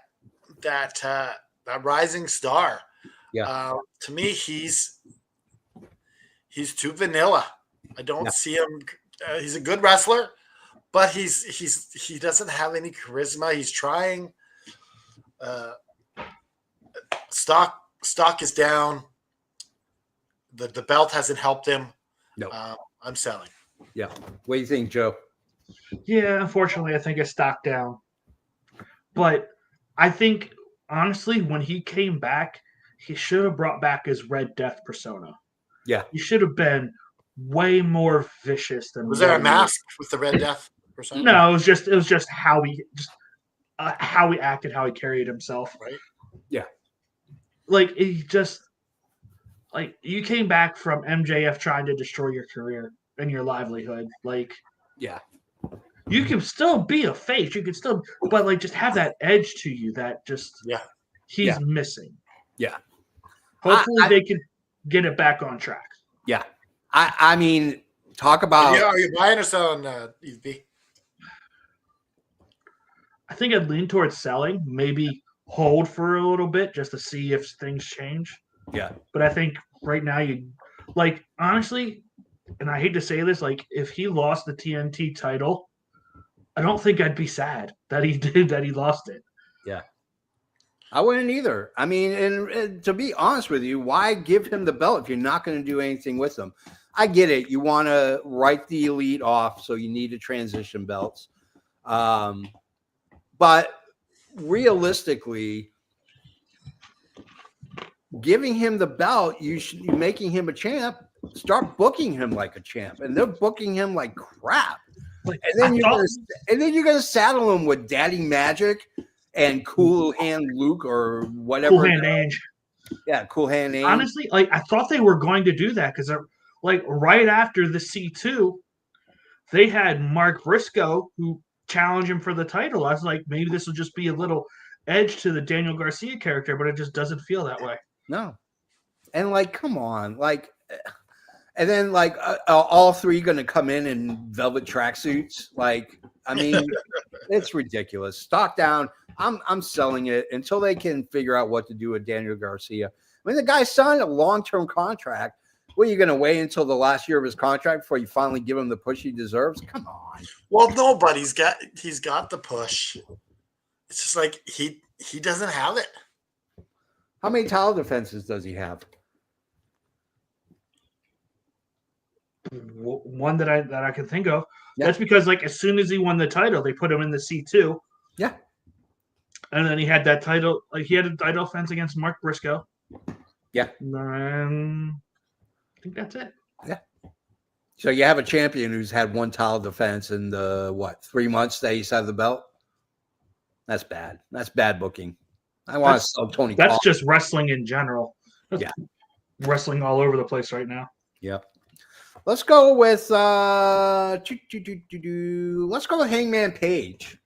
rising star. Yeah. To me, he's too vanilla. I don't see him. He's a good wrestler, but he doesn't have any charisma. He's trying. Stock is down. The belt hasn't helped him. No. I'm selling. Yeah. What do you think, Joe? Yeah, unfortunately, I think it's stock down. But I think, honestly, when he came back, he should have brought back his Red Death persona. Yeah. He should have been way more vicious than. Was there a what he mask with the Red Death or was. something? No, it was just how he how he acted, how he carried himself. Right. Yeah. Like he just like you came back from MJF trying to destroy your career and your livelihood. Like Yeah. you can still be a face. You can still, but like just have that edge to you that just he's missing. Yeah. Hopefully they can get it back on track. Yeah. I mean, talk about. Are you buying or selling EV? I think I'd lean towards selling. Maybe hold for a little bit just to see if things change. Yeah. But I think right now you like honestly, and I hate to say this, like if he lost the TNT title, I don't think I'd be sad that he lost it. Yeah. I wouldn't either. I mean, and to be honest with you, why give him the belt if you're not going to do anything with him? I get it. You want to write the elite off, so you need to transition belts. But realistically, giving him the belt, you should be making him a champ. Start booking him like a champ, and they're booking him like crap. Like, and then you're gonna saddle him with Daddy Magic and Cool Hand Luke or whatever. Cool Hand Ange. Yeah, Cool Hand Ange. Honestly, like I thought they were going to do that because like right after the C2, they had Mark Briscoe who challenged him for the title. I was like, maybe this will just be a little edge to the Daniel Garcia character, but it just doesn't feel that way. No. And like, come on, like, and then like all three going to come in velvet tracksuits. Like, I mean, it's ridiculous. Stock down. I'm selling it until they can figure out what to do with Daniel Garcia. I mean, the guy signed a long-term contract. What are you going to wait until the last year of his contract before you finally give him the push he deserves? Come on. Well, no, but he's got the push. It's just like he doesn't have it. How many title defenses does he have? One that I can think of. Yeah. That's because like as soon as he won the title, they put him in the C2. Yeah. And then he had that title, like he had a title defense against Mark Briscoe. Yeah. And I think that's it. Yeah. So you have a champion who's had one title defense in the 3 months that he's had the belt? That's bad. That's bad booking. I want to sell Tony. That's just wrestling in general. That's yeah. Wrestling all over the place right now. Yep. Let's go with let's go with Hangman Page.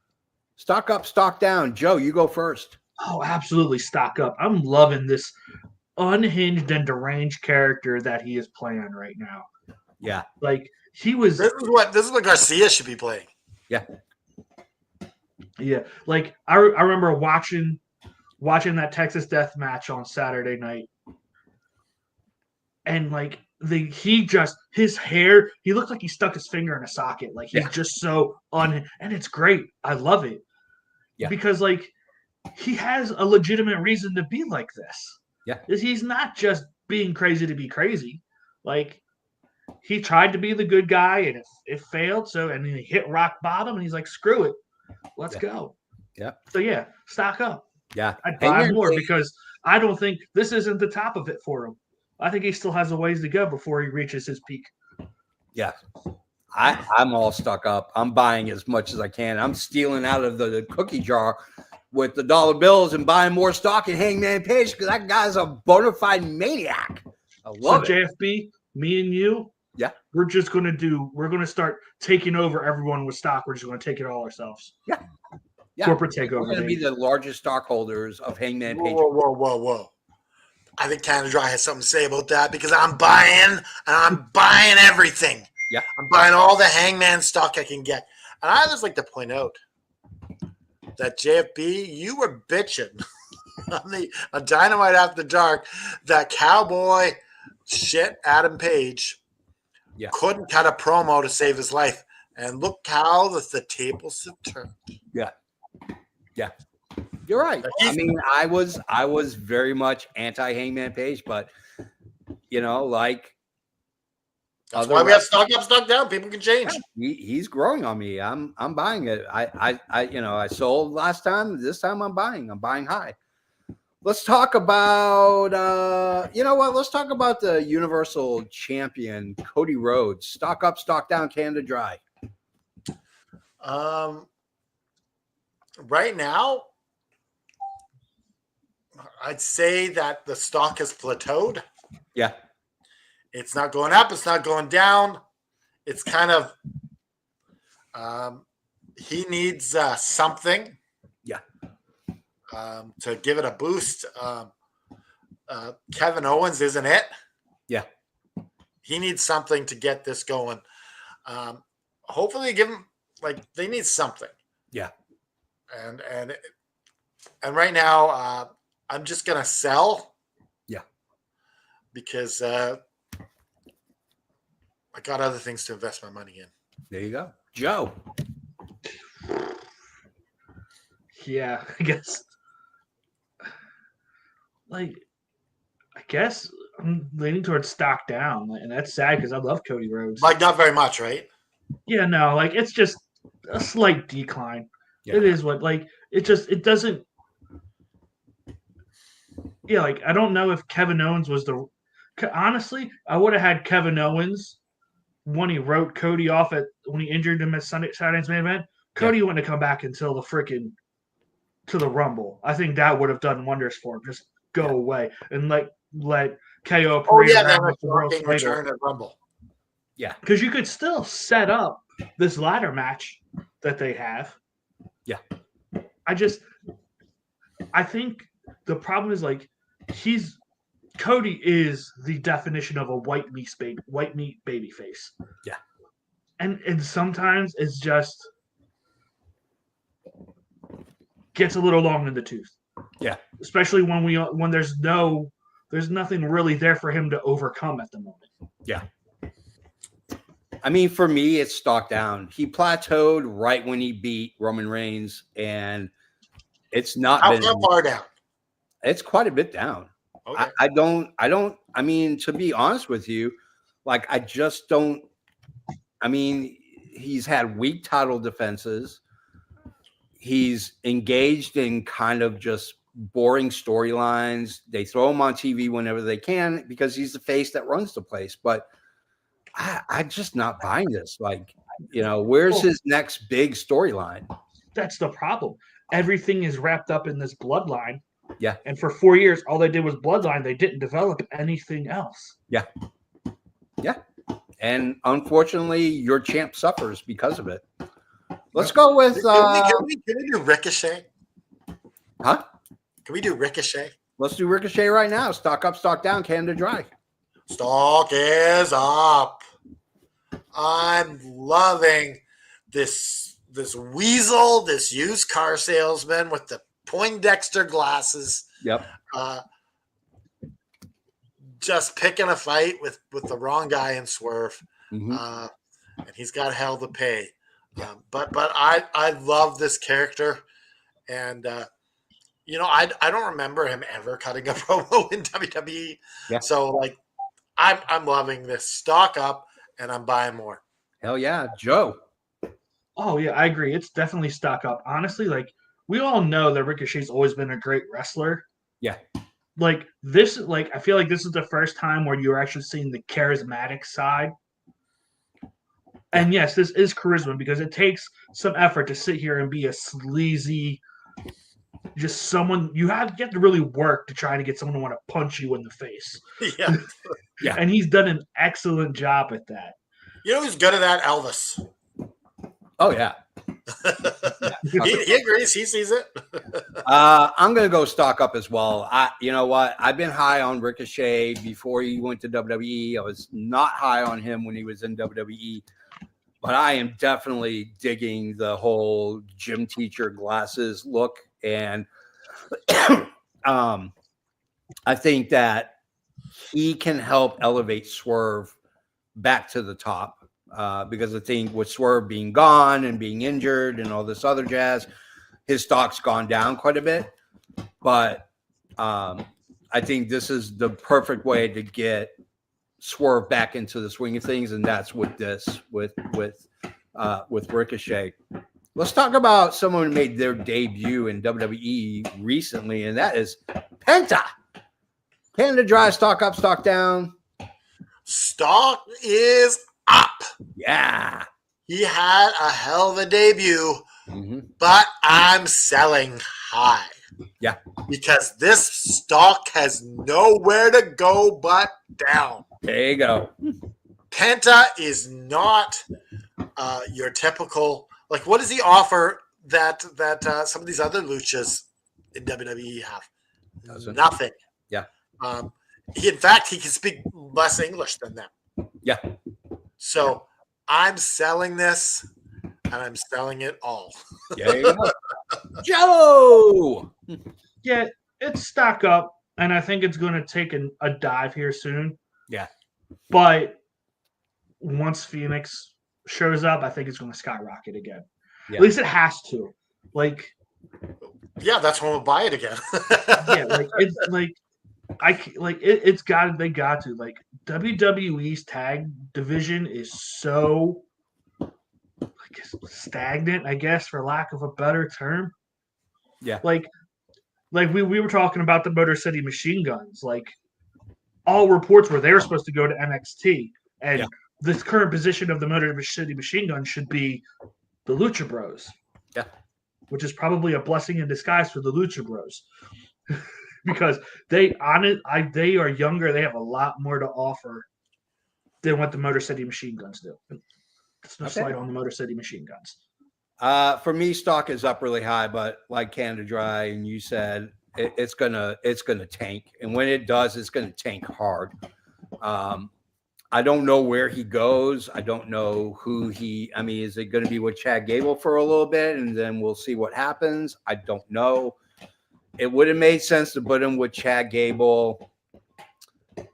Stock up, stock down. Joe, you go first. Oh, absolutely stock up. I'm loving this unhinged and deranged character that he is playing right now. Yeah. Like he was This is what Garcia should be playing. Yeah. Yeah. Like I remember watching that Texas Death match on Saturday night. And like his hair, he looked like he stuck his finger in a socket. Like he's just so and it's great. I love it. Yeah. Because like he has a legitimate reason to be like this. Yeah. He's not just being crazy to be crazy. Like he tried to be the good guy and it failed. So and then he hit rock bottom and he's like, screw it. Let's go. Yeah. So yeah, stock up. Yeah. I'd buy more because I don't think this isn't the top of it for him. I think he still has a ways to go before he reaches his peak. Yeah. I'm all stuck up. I'm buying as much as I can. I'm stealing out of the cookie jar with the dollar bills and buying more stock in Hangman Page because that guy's a bona fide maniac. I love it. JFB, me and you, we're going to start taking over everyone with stock. We're just going to take it all ourselves. Yeah. Corporate takeover. We're going to be the largest stockholders of Hangman Page. Whoa. I think Canada Dry has something to say about that because I'm buying everything. Yeah. I'm buying all the Hangman stock I can get. And I just like to point out that JFB, you were bitching on Dynamite After Dark that cowboy shit Adam Page couldn't cut a promo to save his life. And look how the tables have turned. Yeah. Yeah. You're right. I He's- mean, I was very much anti Hangman Page, but like That's other why we have wrestlers, stock up, stock down. People can change. he's growing on me. I'm buying it. I sold last time. This time I'm buying. I'm buying high. Let's talk about Let's talk about the Universal Champion Cody Rhodes. Stock up, stock down, Canada Dry. Right now, I'd say that the stock has plateaued. Yeah. It's not going up. It's not going down. It's kind of he needs something. Yeah. To give it a boost. Kevin Owens isn't it. Yeah. He needs something to get this going. Hopefully give him they need something. Yeah. And right now I'm just gonna sell. Yeah. Because I got other things to invest my money in. There you go. Joe. Yeah, I guess. I guess I'm leaning towards stock down, and that's sad because I love Cody Rhodes. Not very much, right? Yeah, no, it's just a slight decline. Yeah. It is what it doesn't. Yeah, I don't know if Kevin Owens was honestly, I would have had Kevin Owens when he wrote Cody off when he injured him at Saturday's main event. Cody wouldn't have come back until to the Rumble. I think that would have done wonders for him. Just go away and let KO parade around with the world title. Return at Rumble. Yeah. Because you could still set up this ladder match that they have. Yeah. I think the problem is Cody is the definition of a white meat baby face. Yeah. And sometimes it's just gets a little long in the tooth. Yeah. Especially when there's nothing really there for him to overcome at the moment. Yeah. I mean, for me, it's stock down. He plateaued right when he beat Roman Reigns, and it's not How been far down? It's quite a bit down. Okay. I mean, to be honest with you, I just don't. I mean, he's had weak title defenses. He's engaged in kind of just boring storylines. They throw him on TV whenever they can because he's the face that runs the place. But I'm just not buying this. Where's his next big storyline? That's the problem. Everything is wrapped up in this bloodline. Yeah. And for 4 years, all they did was bloodline. They didn't develop anything else. Yeah. Yeah. And unfortunately, your champ suffers because of it. Let's go with. Can we do Ricochet? Huh? Can we do Ricochet? Let's do Ricochet right now. Stock up, stock down, Canada Dry. Stock is up. I'm loving this weasel, this used car salesman with the Poindexter glasses. Yep. Just picking a fight with the wrong guy in Swerve. Mm-hmm. And he's got hell to pay. But I love this character. And I don't remember him ever cutting a promo in WWE. Yeah. So I'm loving this. Stock up, and I'm buying more. Hell yeah, Joe. Oh yeah, I agree. It's definitely stock up. Honestly, we all know that Ricochet's always been a great wrestler. Yeah. I feel like this is the first time where you're actually seeing the charismatic side. And yes, this is charisma because it takes some effort to sit here and be a sleazy, just someone you have to really work to try to get someone to want to punch you in the face. Yeah. Yeah. And he's done an excellent job at that. You know who's good at that? Elvis. Oh yeah. He agrees. He sees it. I'm gonna go stock up as well. You know what? I've been high on Ricochet before he went to WWE. I was not high on him when he was in WWE, but I am definitely digging the whole gym teacher glasses look, and I think that he can help elevate Swerve back to the top. Because I think with Swerve being gone and being injured and all this other jazz, his stock's gone down quite a bit. but I think this is the perfect way to get Swerve back into the swing of things, and that's with this with Ricochet. Let's talk about someone who made their debut in WWE recently, and that is Penta. Canada Dry, stock up, stock down. Stock is up. Yeah. He had a hell of a debut, but I'm selling high. Yeah. Because this stock has nowhere to go but down. There you go. Penta is not your typical, like, what does he offer that some of these other luchas in WWE have? Doesn't. Nothing. Yeah. In fact, he can speak less English than them. Yeah. So I'm selling this, and I'm selling it all. There you go. Joe! Yeah, it's stock up, and I think it's going to take a dive here soon. Yeah. But once Phoenix shows up, I think it's going to skyrocket again. Yeah. At least it has to. Like, yeah, that's when we'll buy it again. yeah, like it's like it's got they got to like WWE's tag division is so stagnant, I guess, for lack of a better term. Yeah. Like we were talking about the Motor City Machine Guns. Like all reports were they were supposed to go to NXT, and the current position of the Motor City Machine Guns should be the Lucha Bros. Yeah. Which is probably a blessing in disguise for the Lucha Bros. Because they are younger, they have a lot more to offer than what the Motor City Machine Guns do. It's no slight on the Motor City Machine Guns. For me, stock is up really high, but like Canada Dry, and you said it's gonna tank, and when it does, it's gonna tank hard. I don't know where he goes. I don't know who he. I mean, is it going to be with Chad Gable for a little bit, and then we'll see what happens? I don't know. It would have made sense to put him with Chad Gable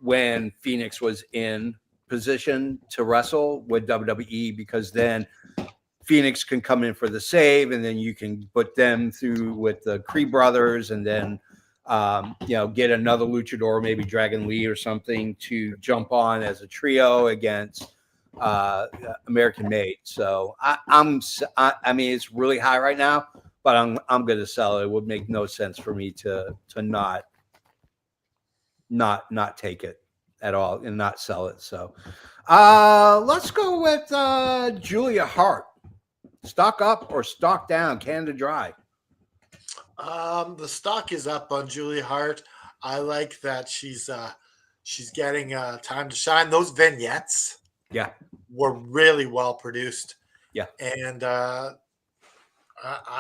when Phoenix was in position to wrestle with WWE, because then Phoenix can come in for the save, and then you can put them through with the Creed brothers, and then get another luchador, maybe Dragon Lee or something, to jump on as a trio against American Made. So I mean, it's really high right now, but I'm going to sell it. It would make no sense for me to not take it at all and not sell it. So let's go with Julia Hart. Stock up or stock down? Canada Dry. The stock is up on Julia Hart. I like that she's getting time to shine. Those vignettes, were really well produced. Yeah, and I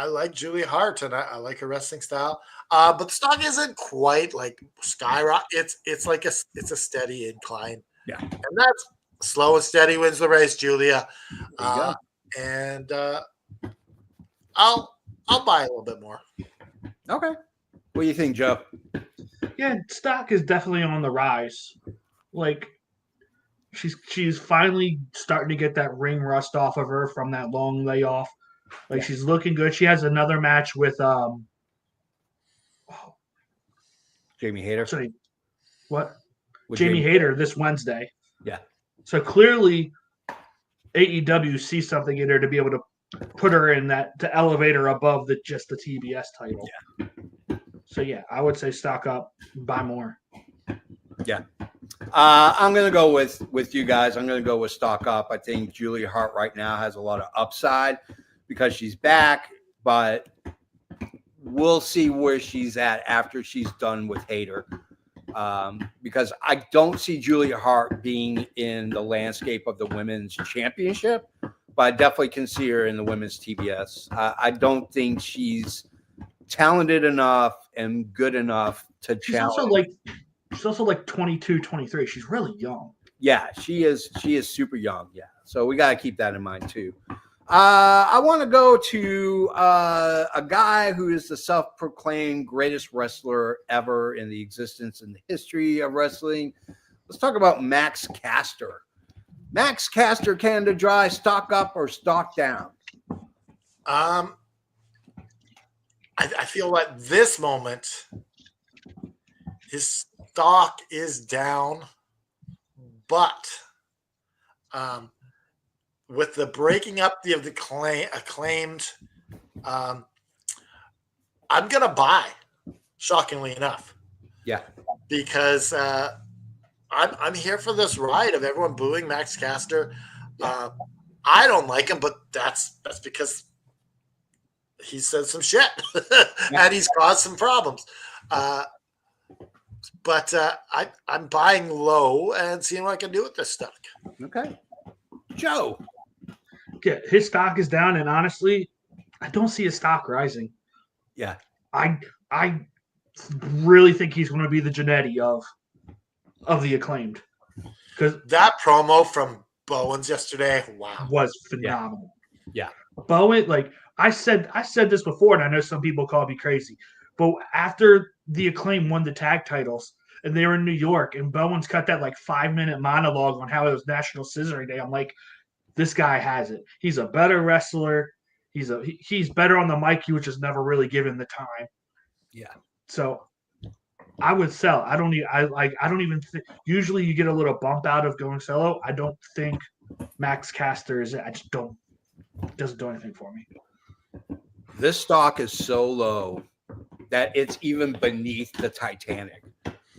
like Julia Hart, and I like her wrestling style. But the stock isn't quite like skyrocket. It's like a steady incline. Yeah, and that's slow and steady wins the race, Julia. And I'll buy a little bit more. Okay. What do you think, Joe? Yeah, stock is definitely on the rise. Like she's finally starting to get that ring rust off of her from that long layoff. Like she's looking good. She has another match with Jamie Hayter. Sorry, what? With Jamie Hayter this Wednesday. Yeah. So clearly AEW sees something in her to be able to put her in that, to elevate her above just the TBS title. Yeah. So yeah, I would say stock up, buy more. Yeah. I'm going to go with you guys. I'm going to go with stock up. I think Julia Hart right now has a lot of upside because she's back, but we'll see where she's at after she's done with Hayter. Because I don't see Julia Hart being in the landscape of the women's championship, but I definitely can see her in the women's TBS. I don't think she's talented enough and good enough to challenge. She's also like 22, 23. She's really young. Yeah, she is super young. Yeah. So we got to keep that in mind too. I want to go to a guy who is the self-proclaimed greatest wrestler ever in the existence and the history of wrestling. Let's talk about Max Caster. Max Caster, Canada Dry, stock up or stock down? I I feel at this moment his stock is down, but with the breaking up of the acclaimed, I'm gonna buy. Shockingly enough, Yeah. because I'm here for this ride of everyone booing Max Caster. I don't like him, but that's because he said some shit and he's caused some problems. But I'm buying low and seeing what I can do with this stock. Okay. Joe. Yeah, his stock is down, and honestly, I don't see his stock rising. Yeah. I really think he's going to be the Jannetty of the acclaimed, because that promo from Bowens yesterday, wow, was phenomenal. Yeah. Bowen, like I said this before, and I know some people call me crazy, but after the acclaim won the tag titles and they were in New York, and Bowens cut that like 5-minute monologue on how it was National Scissoring Day, I'm like, this guy has it. He's a better wrestler. He's better on the mic. He was just never really given the time. Yeah. So I would sell. I don't even think. Usually, you get a little bump out of going solo. I don't think Max Caster is. I just don't. It doesn't do anything for me. This stock is so low that it's even beneath the Titanic.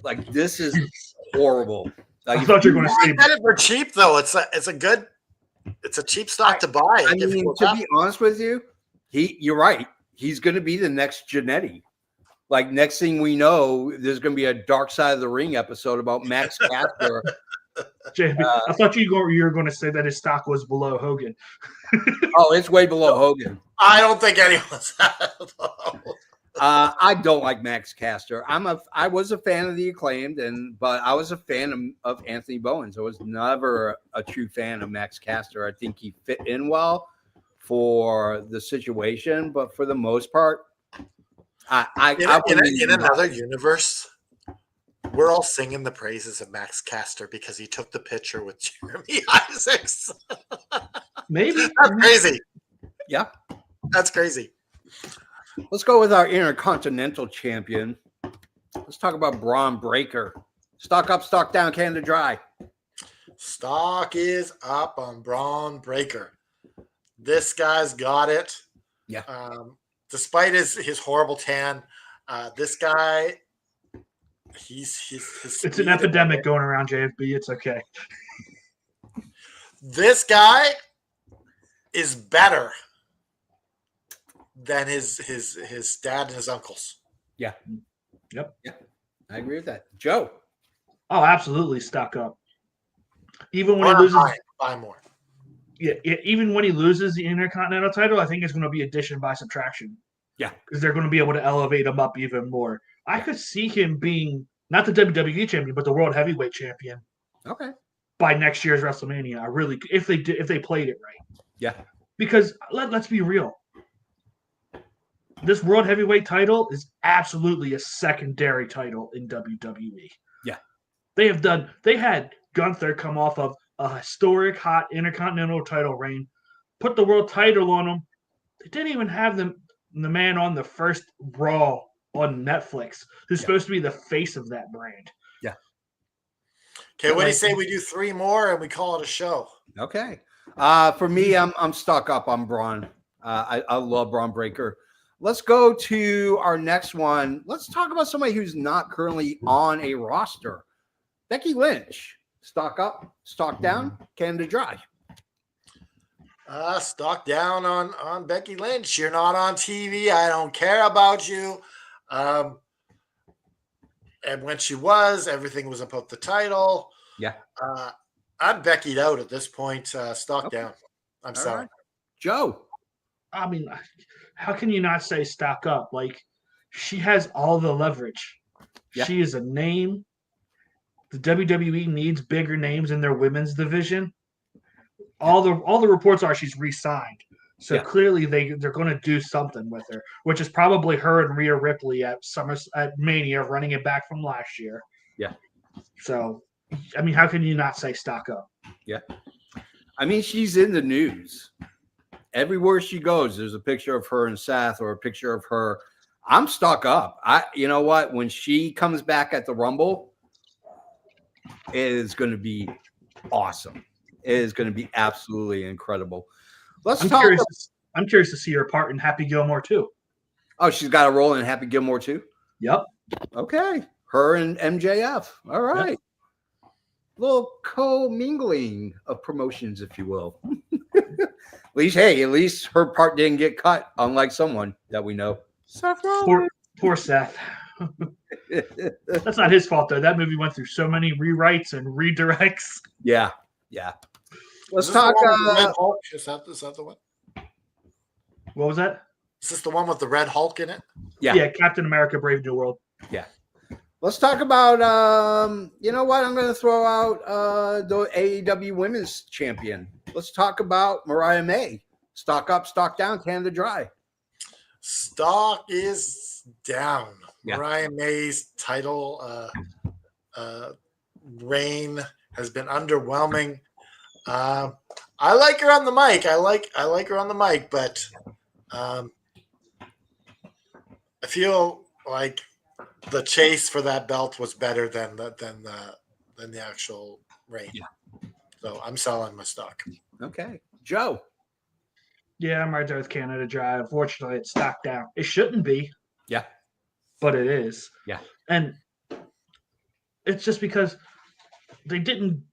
Like, this is horrible. Like, I thought you were going to I say. get it for cheap though. It's a cheap stock to buy. I mean, to be honest with you, you're right. He's going to be the next Jannetty. Like, next thing we know, there's going to be a Dark Side of the Ring episode about Max Caster. JB, I thought you were going to say that his stock was below Hogan. Oh, it's way below Hogan. I don't think anyone's. I don't like Max Caster. I was a fan of the Acclaimed, but I was a fan of Anthony Bowens. I was never a true fan of Max Caster. I think he fit in well for the situation, but for the most part, in another universe, we're all singing the praises of Max Caster because he took the picture with Jeremy Isaacs. Maybe That's crazy. Yeah, that's crazy. Let's go with our Intercontinental Champion. Let's talk about Braun Breaker. Stock up, stock down, Canada Dry. Stock is up on Braun Breaker. This guy's got it. Yeah. Despite his horrible tan, this guy, his it's an epidemic going around JFB. It's okay. This guy is better than his dad and his uncles. Yeah. Yep. Yeah. I agree with that. Joe. Oh, absolutely stock up. Even when he loses, buy more. Yeah, even when he loses the Intercontinental title, I think it's going to be addition by subtraction. Yeah. Because they're going to be able to elevate him up even more. I could see him being not the WWE champion, but the World Heavyweight champion. Okay. By next year's WrestleMania. I really, if they played it right. Yeah. Because let's be real. This World Heavyweight title is absolutely a secondary title in WWE. Yeah. They had Gunther come off of a historic hot Intercontinental title reign, put the world title on him. They didn't even have the man on the first Raw on Netflix, who's supposed to be the face of that brand. Yeah. Okay, what do you say we do 3 more and we call it a show? Okay. For me, I'm stuck up on Braun. I love Braun Breaker. Let's go to our next one. Let's talk about somebody who's not currently on a roster. Becky Lynch. Stock up, stock down, Canada Dry. Stock down on Becky Lynch. You're not on TV. I don't care about you. And when she was, everything was about the title. Yeah. I'm Becky'd out at this point. Stock down. I'm sorry. Right. Joe. I mean, how can you not say stock up? Like, she has all the leverage. Yeah. She is a name. The WWE needs bigger names in their women's division. All the reports are she's re-signed. So clearly they're going to do something with her, which is probably her and Rhea Ripley at Mania running it back from last year. Yeah. So, I mean, how can you not say stock up? Yeah. I mean, she's in the news. Everywhere she goes, there's a picture of her and Seth or a picture of her I'm stuck up. You know what? When she comes back at the Rumble, it is going to be awesome. It is going to be absolutely incredible. Let's talk. I'm curious to see her part in Happy Gilmore too. Oh, she's got a role in Happy Gilmore too? Yep. Okay. Her and MJF. All right. Yep. Little co-mingling of promotions, if you will. At least her part didn't get cut, unlike someone that we know. Poor Seth. That's not his fault, though. That movie went through so many rewrites and redirects. Yeah. Let's talk. Red Hulk? Is that the one? What was that? Is this the one with the Red Hulk in it? Yeah, Captain America: Brave New World. Yeah. Let's talk about. You know what? I'm going to throw out the AEW Women's Champion. Let's talk about Mariah May. Stock up, stock down, Canada Dry. Stock is down. Yeah. Mariah May's title reign has been underwhelming. I like her on the mic. I like her on the mic, but I feel like the chase for that belt was better than the actual reign. Yeah. So I'm selling my stock. Okay, Joe. Yeah, I'm right there with Canada Dry. Unfortunately, it's stock down. It shouldn't be. Yeah. But it is. Yeah. And it's just because they didn't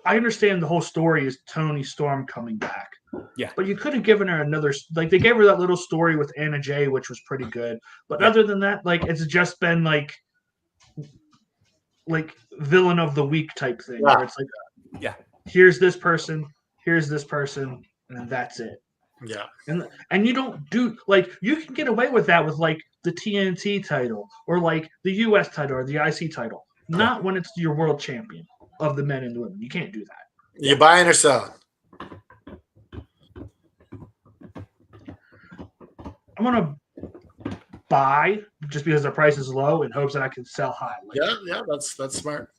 I understand the whole story is Tony Storm coming back. Yeah. But you could have given her another, they gave her that little story with Anna Jay, which was pretty good. But other than that, it's just been like villain of the week type thing. Yeah. Where it's here's this person, and that's it. Yeah. And you don't do you can get away with that with the TNT title or the US title or the IC title. Not when it's your world champion of the men and the women. You can't do that. You buying or selling? I'm gonna buy just because the price is low in hopes that I can sell high. Yeah, that's smart.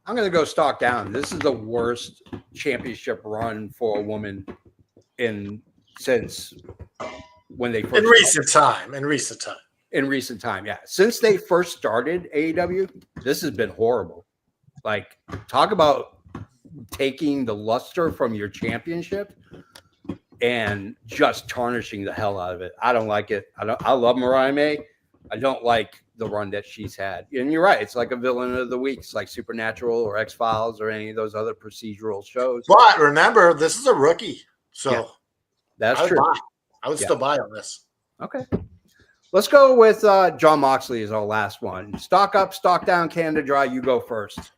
I'm going to go stock down. This is the worst championship run for a woman since when they first in recent time. Yeah. Since they first started AEW, this has been horrible. Talk about taking the luster from your championship and just tarnishing the hell out of it. I don't like it. I love Mariah May. I don't like the run that she's had. And you're right. It's like a villain of the week. It's like Supernatural or X-Files or any of those other procedural shows. But remember, this is a rookie. So that's true. I would still buy on this. Okay. Let's go with Jon Moxley as our last one. Stock up, stock down, Canada Dry. You go first.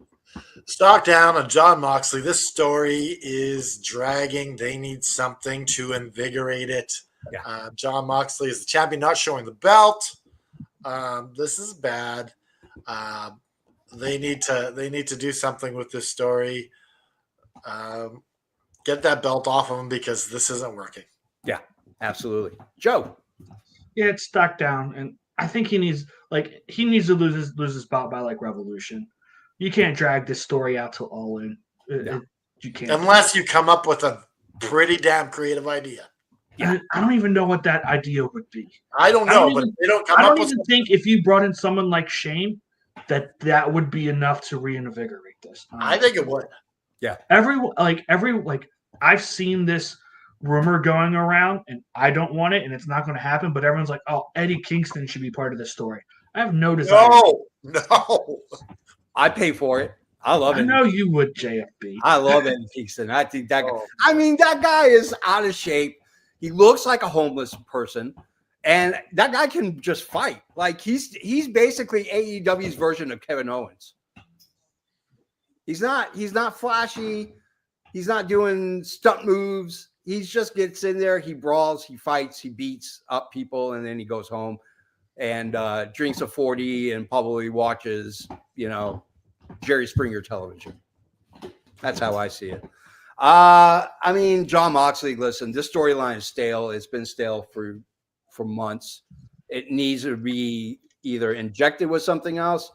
Stock down on Jon Moxley. This story is dragging. They need something to invigorate it. Yeah. Jon Moxley is the champion, not showing the belt. This is bad. They need to do something with this story. Get that belt off of him because this isn't working. Yeah, absolutely. Joe. Yeah, it's stock down, and I think he needs to lose his bout by Revolution. You can't drag this story out to All In. You can't, unless you come up with a pretty damn creative idea. Yeah. I don't even know what that idea would be. I don't know, but they don't come up with. I don't even think if you brought in someone like Shane, that would be enough to reinvigorate this. I think it would. Yeah. I've seen this rumor going around, and I don't want it, and it's not going to happen. But everyone's like, "Oh, Eddie Kingston should be part of this story." I have no desire. No. I pay for it. I love it. I know you would, JFB. I love Eddie Kingston. I think that guy. I mean, that guy is out of shape. He looks like a homeless person, and that guy can just fight. He's basically AEW's version of Kevin Owens. He's not flashy. He's not doing stunt moves. He just gets in there. He brawls. He fights. He beats up people, and then he goes home and drinks a 40 and probably watches, Jerry Springer television. That's how I see it. I mean, Jon Moxley, listen, this storyline is stale. It's been stale for months. It needs to be either injected with something else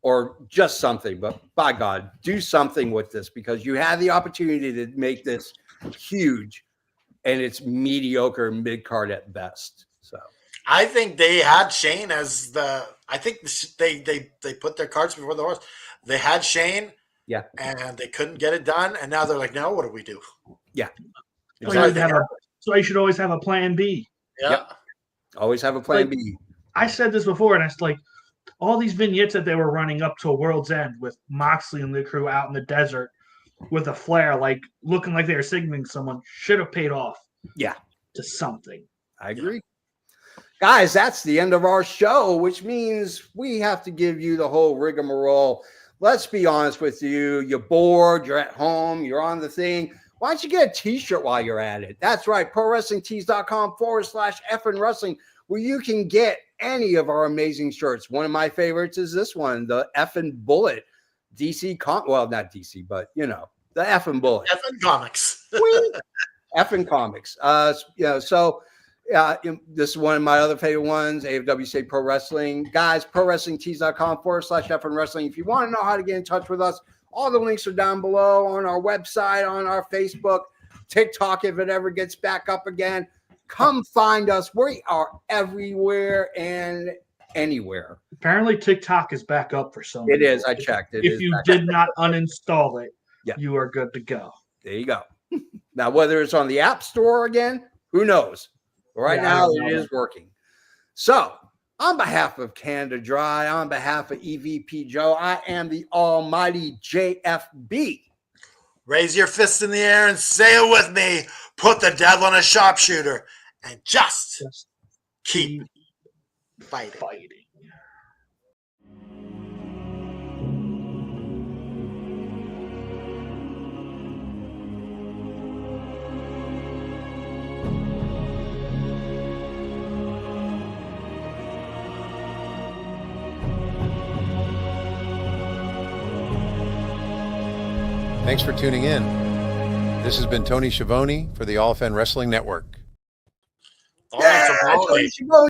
or just something. But by God, do something with this because you have the opportunity to make this huge, and it's mediocre mid-card at best. So I think they had Shane as the. I think they put their carts before the horse. They had Shane, Yeah. and they couldn't get it done, and now they're like, "No, what do we do?" Yeah. So you should always have a plan B. Yeah, Yep. Always have a plan Like- B. I said this before, and it's like all these vignettes that they were running up to a World's End with Moxley and the crew out in the desert with a flare, like looking like they were signaling someone, should have paid off. Yeah. To something. I agree. Guys, that's the end of our show, which means we have to give you the whole rigmarole. Let's be honest with you. You're bored. You're at home. You're on the thing. Why don't you get a t-shirt while you're at it? That's right. ProWrestlingTees.com/effing wrestling, where you can get any of our amazing shirts. One of my favorites is this one, the effing bullet. Well, not DC, but you know, the effing bullet. Effing comics. Effing comics. This is one of my other favorite ones, AFWC Pro Wrestling. Guys, ProWrestlingTees.com/effing wrestling. If you want to know how to get in touch with us, all the links are down below on our website, on our Facebook, TikTok, if it ever gets back up again. Come find us. We are everywhere and anywhere. Apparently, TikTok is back up for some. It is. I checked. If you did not uninstall it, you are good to go. There you go. Now, whether it's on the App Store again, who knows? Right now, it is working. So, on behalf of Canada Dry, on behalf of EVP Joe, I am the almighty JFB. Raise your fist in the air and say it with me. Put the devil in a sharpshooter and just keep fighting. Thanks for tuning in. This has been Tony Schiavone for the All Fan Wrestling Network. All right, so Tony Schiavone.